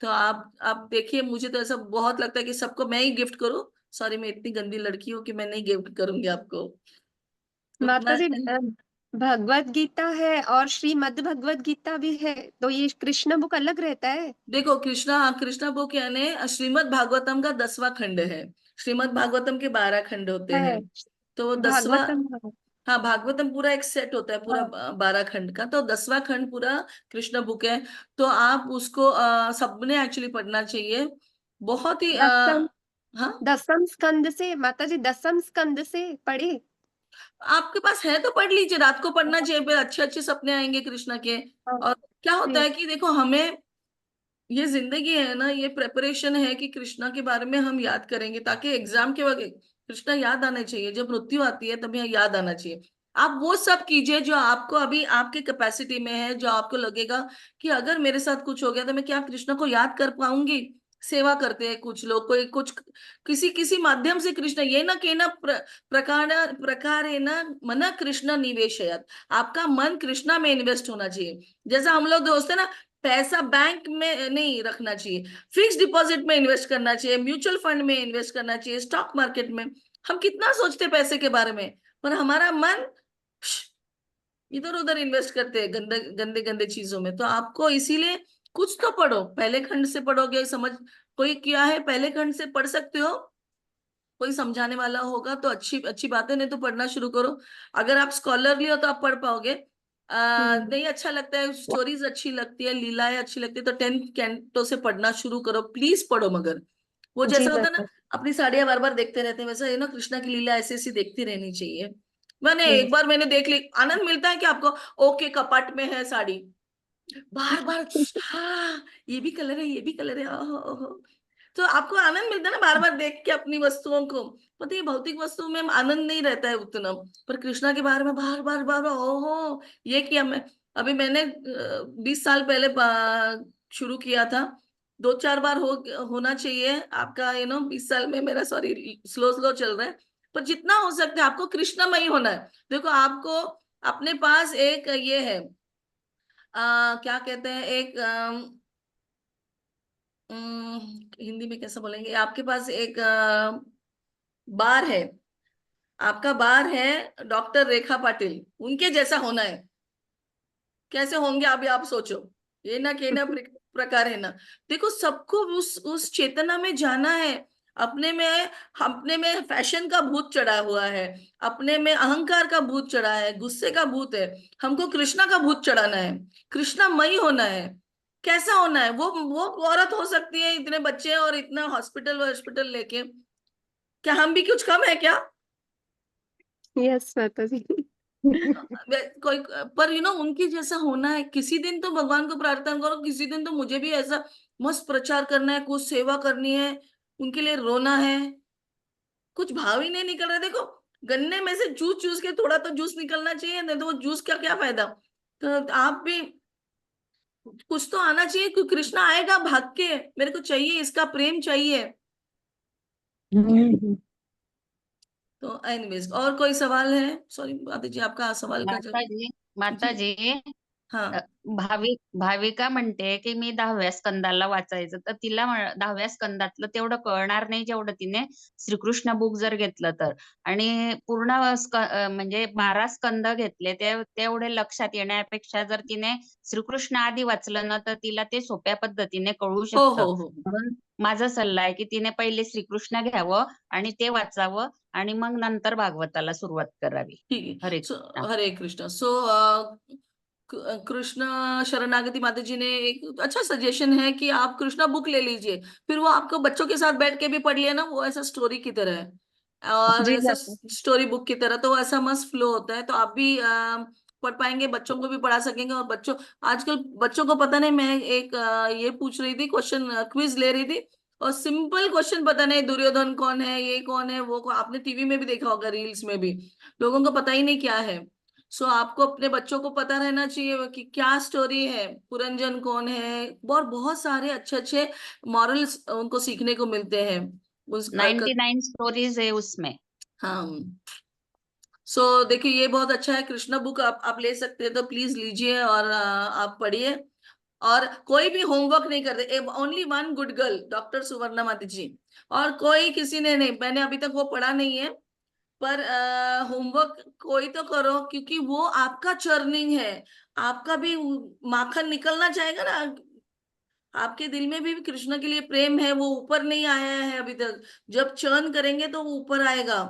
A: तो आप देखिए, मुझे तो ऐसा बहुत लगता है कि सबको मैं ही गिफ्ट करूं। सॉरी, मैं इतनी गंदी लड़की हूँ कि मैं नहीं गिफ्ट करूंगी आपको। तो
H: माता जी
A: मैं
H: भगवत गीता है और श्रीमद् भगवत गीता भी है, तो ये कृष्ण बुक अलग रहता है?
A: देखो, कृष्णा कृष्णा बुक यानी श्रीमद् भागवतम का 10वां खंड है। श्रीमद् भागवतम के 12 खंड होते
H: है
A: हैं। तो वो 10वां,
H: भागवतम।
A: हाँ भागवतम पूरा एक सेट होता है पूरा
H: हाँ
A: 12 खंड का, तो 10वां खंड पूरा कृष्ण बुक है। तो आप उसको सबने एक्चुअली पढ़ना चाहिए। बहुत ही
H: दसम
A: हाँ,
H: दसम स्कंद से माता जी, दसम स्कंद से पढ़े?
A: आपके पास है तो पढ़ लीजिए, रात को पढ़ना चाहिए, फिर अच्छे अच्छे सपने आएंगे कृष्ण के।
H: हाँ
A: और क्या होता
H: जी।
A: है कि देखो, हमें ये जिंदगी है ना, ये प्रेपरेशन है कि कृष्णा के बारे में हम याद करेंगे ताकि एग्जाम के वक्त कृष्णा याद आने चाहिए, जब मृत्यु आती है तभी याद आना चाहिए। आप वो सब कीजिए जो आपको अभी आपके कैपेसिटी में है, जो आपको लगेगा कि अगर मेरे साथ कुछ हो गया तो मैं क्या कृष्ण को याद कर पाऊंगी। सेवा करते हैं कुछ लोग, कोई कुछ किसी किसी माध्यम से कृष्ण, ये ना कि ना प्रकार प्रकार है ना, मन कृष्ण निवेशयत, आपका मन कृष्णा में इन्वेस्ट होना चाहिए। जैसा हम लोग दोस्त है ना, पैसा बैंक में नहीं रखना चाहिए, फिक्स डिपॉजिट में इन्वेस्ट करना चाहिए, म्यूचुअल फंड में इन्वेस्ट करना चाहिए, स्टॉक मार्केट में। हम कितना सोचते हैं पैसे के बारे में, पर हमारा मन इधर उधर इन्वेस्ट करते हैं गंदे गंदे गंदे चीजों में। तो आपको इसीलिए कुछ तो पढ़ो, पहले खंड से पढ़ोगे समझ, कोई क्या है पहले खंड से पढ़ सकते हो, कोई समझाने वाला होगा तो अच्छी अच्छी बात है, नहीं तो पढ़ना शुरू करो। अगर आप स्कॉलरली हो तो आप पढ़ पाओगे।
H: हम्म।
A: नहीं अच्छा लगता है, स्टोरीज अच्छी लगती है, लीलाएं अच्छी लगती है, तो 10 कैंटो से पढ़ना शुरू करो, प्लीज पढ़ो। मगर वो
H: जी
A: जैसा होता है ना,
H: माता
A: अपनी साड़ियां बार बार देखते रहते हैं, वैसा है ना, कृष्णा की लीला ऐसी ऐसी देखती रहनी चाहिए। मैंने
H: जी।
A: एक बार मैंने देख ली, आनंद मिलता है कि आपको, ओके कपाट में है साड़ी, बार बार हाँ ये भी कलर है, ये भी कलर है, ओहो ओहो। तो आपको आनंद मिलता है ना बार बार देख के अपनी वस्तुओं को। पता है भौतिक वस्तुओं में आनंद नहीं रहता है उतना, पर कृष्णा के बारे में बार बार बार बार, ओहो ये किया मैं। अभी मैंने 20 साल पहले शुरू किया था, 2-4 बार होना चाहिए आपका, 20 साल में मेरा, सॉरी स्लो स्लो चल रहा है। पर जितना हो सकता है आपको कृष्णमयी होना है। देखो आपको अपने पास एक ये है, क्या कहते हैं, एक हिंदी में कैसा बोलेंगे, आपके पास एक बार है, आपका बार है डॉक्टर रेखा पाटिल, उनके जैसा होना है। कैसे होंगे अभी आप सोचो, ये ना के ना प्रकार है ना। देखो सबको उस चेतना में जाना है। अपने में फैशन का भूत चढ़ा हुआ है, अपने में अहंकार का भूत चढ़ा है, गुस्से का भूत है। हमको कृष्णा का भूत चढ़ाना है, कृष्णामयी होना है। कैसा होना है, वो औरत हो सकती है, इतने बच्चे और इतना हॉस्पिटल हॉस्पिटल लेके, क्या हम भी कुछ कम है क्या?
H: यस माता जी।
A: कोई, पर उनके जैसा होना है। किसी दिन तो भगवान को प्रार्थना करो, किसी दिन तो मुझे भी ऐसा मस्त प्रचार करना है, कुछ सेवा करनी है, उनके लिए रोना है। कुछ भाव ही नहीं निकल रहा। देखो, गन्ने में से जूस चूस के थोड़ा तो जूस निकलना चाहिए, नहीं तो वो जूस का क्या फायदा। तो आप भी कुछ तो आना चाहिए, क्योंकि कृष्णा आएगा भाग के, मेरे को चाहिए, इसका प्रेम चाहिए।
E: हम्म।
A: तो एनीवेज, और कोई सवाल है? सॉरी आदित्य जी, आपका सवाल का
F: माता जी, माता
A: जी
F: जी,
A: हाँ
I: भाविका म्हणते की मी 10व्या स्कंदाला वाचायचं, तर तिला 10व्या स्कंदातलं तेवढं कळणार नाही जेवढं तिने श्रीकृष्ण बुक जर घेतलं तर. आणि पूर्ण म्हणजे 12 स्कंद घेतले तेवढे लक्षात येण्यापेक्षा जर तिने श्रीकृष्ण आधी वाचलं ना तर तिला ते सोप्या पद्धतीने कळू
A: हो
I: शकतं.
A: हो हो
I: म्हणून माझा सल्ला आहे की तिने पहिले श्रीकृष्ण घ्यावं आणि ते वाचावं आणि मग नंतर भागवताला सुरुवात करावी.
A: ठीक है।
I: हरे
A: सो
I: कृष्णा.
A: हरे कृष्णा। सो कृष्ण शरणागति माता जी ने एक अच्छा सजेशन है कि आप कृष्णा बुक ले लीजिए, फिर वो आपको बच्चों के साथ बैठ के भी पढ़ लिया ना, वो ऐसा स्टोरी की तरह है और
C: जी
A: ऐसा
C: माता।
A: स्टोरी बुक की तरह, तो ऐसा मस्त फ्लो होता है, तो आप भी पढ़ पाएंगे, बच्चों को भी पढ़ा सकेंगे। और बच्चों आजकल बच्चों को पता नहीं, मैं एक ये पूछ रही थी, क्वेश्चन क्विज ले रही थी, और सिंपल क्वेश्चन पता नहीं दुर्योधन कौन है, ये कौन है, वो आपने टीवी में भी देखा होगा, रील्स में भी, लोगों को पता ही नहीं क्या है। सो आपको अपने बच्चों को पता रहना चाहिए कि क्या स्टोरी है, पुरंजन कौन है, और बहुत सारे अच्छे अच्छे मॉरल्स उनको सीखने को मिलते हैं उस
I: 99 स्टोरीज है उसमें।
A: हाँ। सो देखिए ये बहुत अच्छा है, कृष्णा बुक आप ले सकते हैं, तो प्लीज लीजिए और आप पढ़िए। और कोई भी होमवर्क नहीं करते, only one good girl, doctor Suvarna Mati ji, और कोई किसी ने नहीं, मैंने अभी तक वो पढ़ा नहीं है, पर होमवर्क कोई तो करो, क्योंकि वो आपका चर्निंग है, आपका भी माखन निकलना चाहेगा ना, आपके दिल में भी कृष्ण के लिए प्रेम है, वो ऊपर नहीं आया है अभी तक, जब चर्न करेंगे तो वो ऊपर आएगा।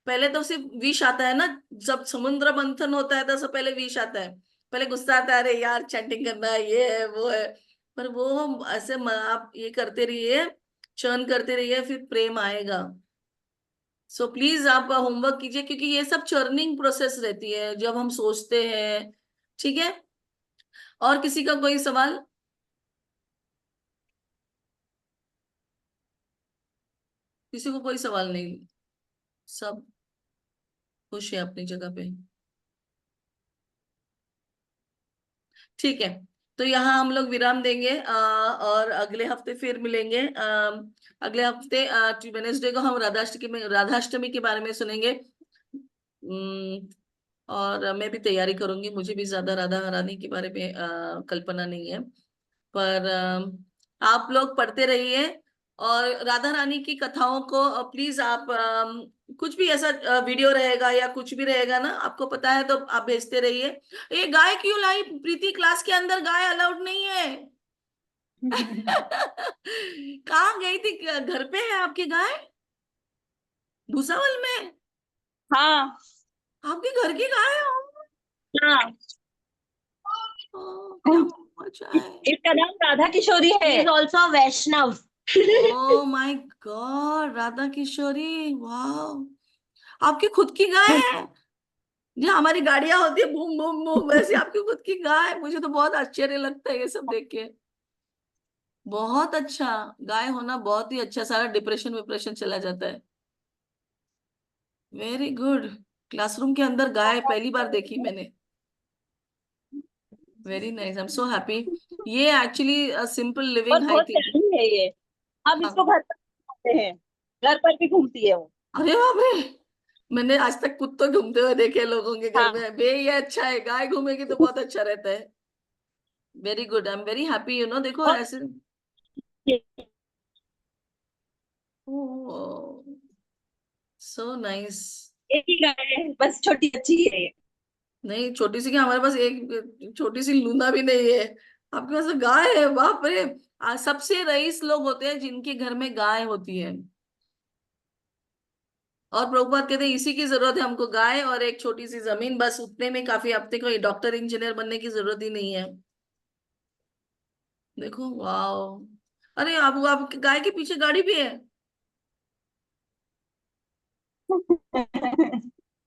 A: पहले तो सिर्फ विष आता है ना, जब समुद्र मंथन होता है तो सबसे पहले विष आता है, पहले गुस्सा आता है, अरे यार चैंटिंग करना है, ये है वो है, पर वो ऐसे आप ये करते रहिए, चर्न करते रहिए, फिर प्रेम आएगा। सो प्लीज आप होमवर्क कीजिए, क्योंकि ये सब चर्निंग प्रोसेस रहती है जब हम सोचते हैं। ठीक है, और किसी का कोई सवाल? किसी को कोई सवाल नहीं? सब खुश है अपनी जगह पे? ठीक है, तो यहाँ हम लोग विराम देंगे, और अगले हफ्ते फिर मिलेंगे। अगले हफ्ते वेनेसडे को हम राधाष्टमी के बारे में सुनेंगे। और मैं भी तैयारी करूंगी, मुझे भी ज्यादा राधा रानी के बारे में कल्पना नहीं है, पर आप लोग पढ़ते रहिए, और राधा रानी की कथाओं को प्लीज आप कुछ भी ऐसा वीडियो रहेगा या कुछ भी रहेगा ना, आपको पता है तो आप भेजते रहिए। ये गाय क्यों लाई प्रीति, क्लास के अंदर गाय अलाउड नहीं है। कहाँ गई थी, घर पे है आपकी गाय, भूसावल में?
J: हाँ
A: आपके घर की गाय है?
J: हाँ,
A: क्या मजा है।
J: इसका नाम राधा किशोरी है। Is also Vaishnav.
A: Oh my god, Radha Kishori, वाह, आपकी खुद की गाय है? जो हमारी गाड़ियां होती है बूम बूम बूम, वैसे आपकी खुद की गाय, मुझे तो बहुत आश्चर्य लगता है ये सब देख के। बहुत अच्छा, गाय होना बहुत ही अच्छा, सारा डिप्रेशन विप्रेशन चला जाता है। वेरी गुड, क्लासरूम के अंदर गाय पहली बार देखी मैंने। Very nice, I am so happy. ये एक्चुअली सिंपल
J: और
A: लिविंग
J: बहुत
A: हाई।
J: प्यारी है ये, हम इसको
A: हाँ,
J: घर पर घुमाते हैं, घर पर भी घूमती है वो।
A: अरे बाप रे, मैंने आज तक कुत्ते घूमते हुए देखे लोगों के घर
J: हाँ
A: में, बे ये अच्छा है, गाय घूमेगी तो बहुत अच्छा रहता है। Very good, I am very happy, देखो
J: और
A: ऐसे। So nice.
J: एक ही गाय है, बस छोटी अच्छी है ये।
A: नहीं छोटी सी क्या, हमारे पास एक छोटी सी लूना भी नहीं है, आपके पास तो गाय है, बाप रे। सबसे रईस लोग होते हैं जिनके घर में गाय होती है, और प्रभुपाद कहते हैं इसी की जरूरत है हमको, गाय और एक छोटी सी जमीन, बस उतने में काफी, अपने को डॉक्टर इंजीनियर बनने की जरूरत ही नहीं है। देखो वाह, अरे आप गाय के पीछे गाड़ी भी है?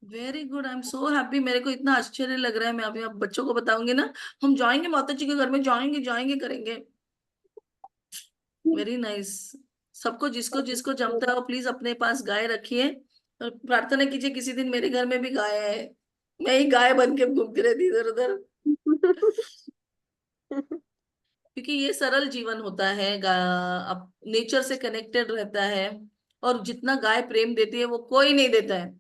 A: Very good, I am so happy, मेरे को इतना आश्चर्य लग रहा है, मैं अभी आप बच्चों को बताऊंगी ना, हम जाएंगे माता जी के घर में, जाएंगे जाएंगे करेंगे। Very nice. सबको जिसको जिसको जमता है वो प्लीज अपने पास गाय रखिए, और प्रार्थना कीजिए किसी दिन मेरे घर में भी गाय है, मैं ही गाय बन के घूमती रहती इधर उधर। क्योंकि ये सरल जीवन होता है, अब नेचर से कनेक्टेड रहता है, और जितना गाय प्रेम देती है वो कोई नहीं देता है,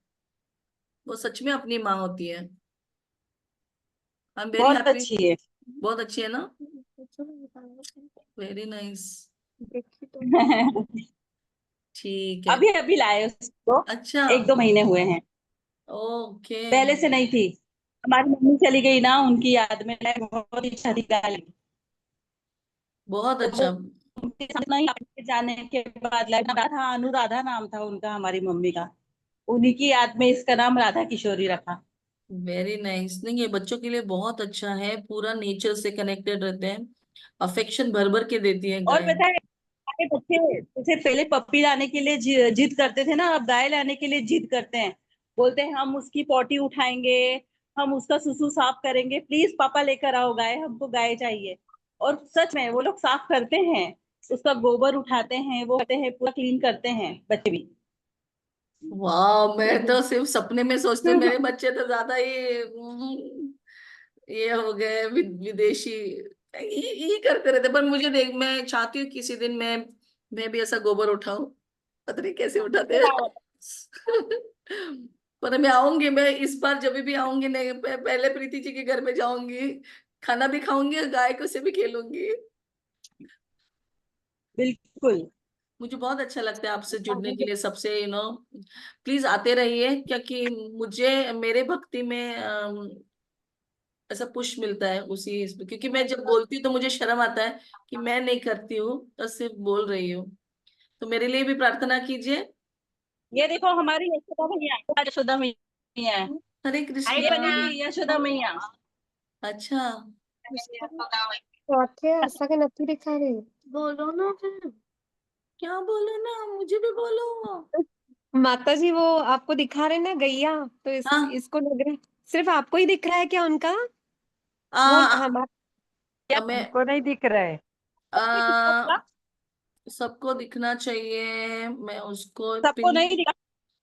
A: वो सच में अपनी माँ होती है। आई एम वेरी
J: बहुत
A: हैप्पी।
J: अच्छी है।
A: बहुत अच्छी है ना, वेरी नाइस। ठीक है।
J: अभी अभी लाए उसको,
A: अच्छा,
J: 1-2 महीने हुए हैं,
A: ओके।
J: पहले से नहीं थी। हमारी मम्मी चली गई ना, उनकी याद में लाए, बहुत इच्छा थी गाय की।
A: बहुत
J: तो
A: अच्छा।
J: उनके साथ नहीं, आपके जाने के बाद लाए। राधा, अनुराधा नाम था उनका, हमारी मम्मी का। उन्हीं की याद में इसका नाम राधा किशोरी रखा।
A: Very nice. नहीं, ये बच्चों के लिए बहुत अच्छा है, पूरा नेचर से कनेक्टेड रहते हैं, अफेक्शन भर भर के देती है
J: और
A: गाय।
J: पता है, हमारे बच्चे जैसे पहले पप्पी लाने के लिए जिद करते थे ना, अब गाय लाने के लिए जिद करते हैं। बोलते हैं हम उसकी पॉटी उठाएंगे, हम उसका सुसु साफ करेंगे, प्लीज पापा लेकर आओ गाय, हमको गाय चाहिए। और सच में वो लोग साफ करते हैं, उसका गोबर उठाते हैं, वो करते हैं, पूरा क्लीन करते हैं बच्चे भी।
A: वाह, मैं तो सिर्फ सपने में सोचती हूँ, मेरे बच्चे तो ज्यादा ये हो गए विदेशी, ये करते रहते। पर मुझे देख, मैं चाहती हूँ किसी दिन मैं भी ऐसा गोबर उठाऊं, पता नहीं कैसे उठाते हैं। पर मैं आऊंगी, मैं इस बार जब भी आऊंगी, नहीं पहले प्रीति जी के घर में जाऊंगी, खाना भी खाऊंगी और गाय को से भी खेलूंगी।
J: बिल्कुल।
A: मुझे बहुत अच्छा लगता है आपसे जुड़ने के लिए, सबसे प्लीज आते रहिए, क्योंकि मुझे मेरे भक्ति में ऐसा पुश मिलता है उसी क्योंकि मैं जब बोलती हूँ तो मुझे शर्म आता है कि मैं नहीं करती हूँ, तो सिर्फ बोल रही हूँ। तो मेरे लिए भी प्रार्थना कीजिए।
J: ये देखो हमारी यशोदा मैया, यशोदा मैया है।
A: हरे
J: ये
A: कृष्णा।
J: बनी थी यशोदा मैया।
A: अच्छा,
H: चौथे ऐसा के नथी दिखा रही, बोलो ना फिर।
A: क्या बोलो ना, मुझे भी बोलो।
H: माता जी वो आपको दिखा रहे ना गैया, तो
A: हाँ,
H: इसको लग रहा है सिर्फ आपको ही दिख रहा है क्या उनका? वो
A: आ,
H: हमारा
A: मैं
C: हमको नहीं दिख रहा है।
A: आ, सबको दिखना चाहिए, मैं उसको
J: सबको
A: पिन।
J: नहीं दिखा।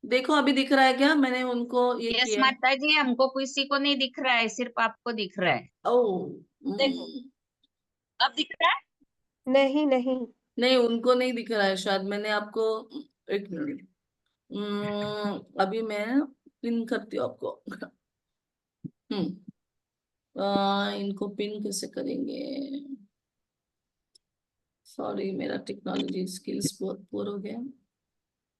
A: देखो अभी दिख रहा है क्या, मैंने उनको ये
I: यस
A: किया है।
I: माता जी, हमको किसी को नहीं दिख रहा है, सिर्फ आपको दिख रहा है।
A: ओ,
J: देखो अब दिख रहा है।
H: नहीं नहीं।
A: नहीं, उनको नहीं दिख रहा है शायद, मैंने आपको, एक मिनट, अभी मैं पिन करती हूँ आपको। इनको पिन कैसे करेंगे, सॉरी, मेरा टेक्नोलॉजी स्किल्स बहुत पुअर हो गया।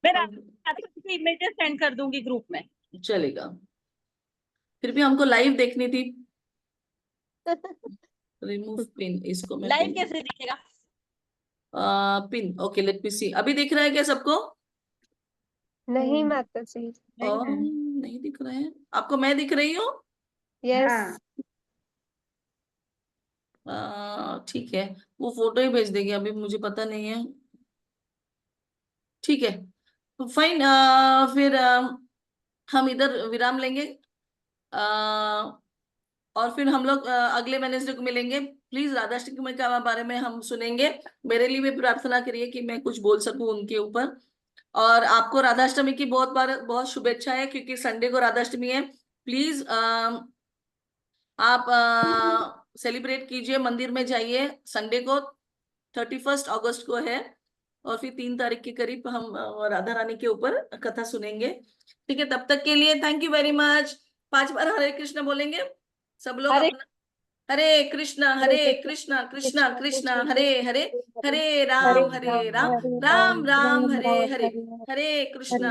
J: मैं
A: अब
J: राधा की इमेजेस सेंड कर दूंगी ग्रुप में।
A: चलेगा, फिर भी हमको लाइव देखनी थी। रिमूव पिन, इसको मैं
J: लाइव
A: पिन,
J: कैसे दिखेगा?
A: पिन, ओके, लेट मी सी। अभी दिख रहा है क्या सबको?
H: नहीं माता जी।
A: नहीं दिख रहा है आपको, मैं दिख रही हूँ?
H: यस।
A: ठीक है, वो फोटो ही भेज देगी, अभी मुझे पता नहीं है। ठीक है, तो फाइन। फिर हम इधर विराम लेंगे, और फिर हम लोग अगले वेडनेसडे को मिलेंगे। प्लीज राधाष्टमी के बारे में हम सुनेंगे। मेरे लिए भी प्रार्थना करिए कि मैं कुछ बोल सकूं उनके ऊपर। और आपको राधाष्टमी की बहुत शुभेच्छाएं, क्योंकि संडे को राधाष्टमी है। प्लीज आप सेलिब्रेट कीजिए, मंदिर में जाइए। संडे को 31 अगस्त को है, और फिर 3 तारीख के करीब हम राधा रानी के ऊपर कथा सुनेंगे। ठीक है, तब तक के लिए थैंक यू वेरी मच। 5 बार हरे कृष्ण बोलेंगे सब लोग
J: हरे
A: अपना। हरे कृष्णा कृष्णा कृष्णा कृष्णा हरे हरे, हरे राम राम राम हरे हरे, हरे कृष्णा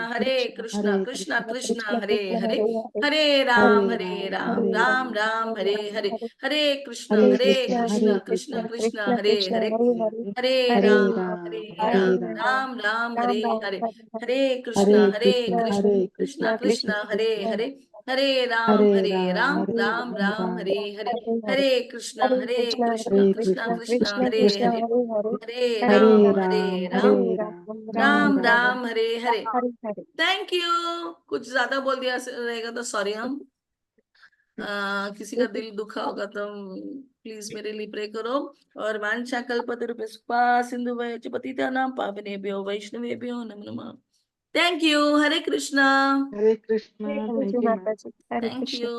A: कृष्णा कृष्णा हरे हरे, हरे राम राम राम हरे हरे, हरे कृष्णा कृष्णा कृष्णा हरे हरे, हरे राम राम हरे हरे, हरे कृष्णा कृष्णा कृष्णा हरे हरे, हरे राम राम राम हरे हरे, हरे कृष्णा कृष्णा कृष्णा हरे हरे, हरे राम राम राम हरे हरे। Thank you. कुछ ज्यादा बोल दिया रहेगा तो सॉरी। हम किसी का दिल दुखा होगा तो प्लीज मेरे लिए प्रे करो। और वांछा कल्पतरुभ्यश्च सिंधु पतितानां पावनेभ्यो वैष्णवेभ्यो नमो नमः। Thank you. Hare Krishna.
E: Hare Krishna,
H: thank
E: thank
H: you
E: you ma'am.
H: माता जी, हरे
A: थैंक
H: कृष्ण।
A: यू।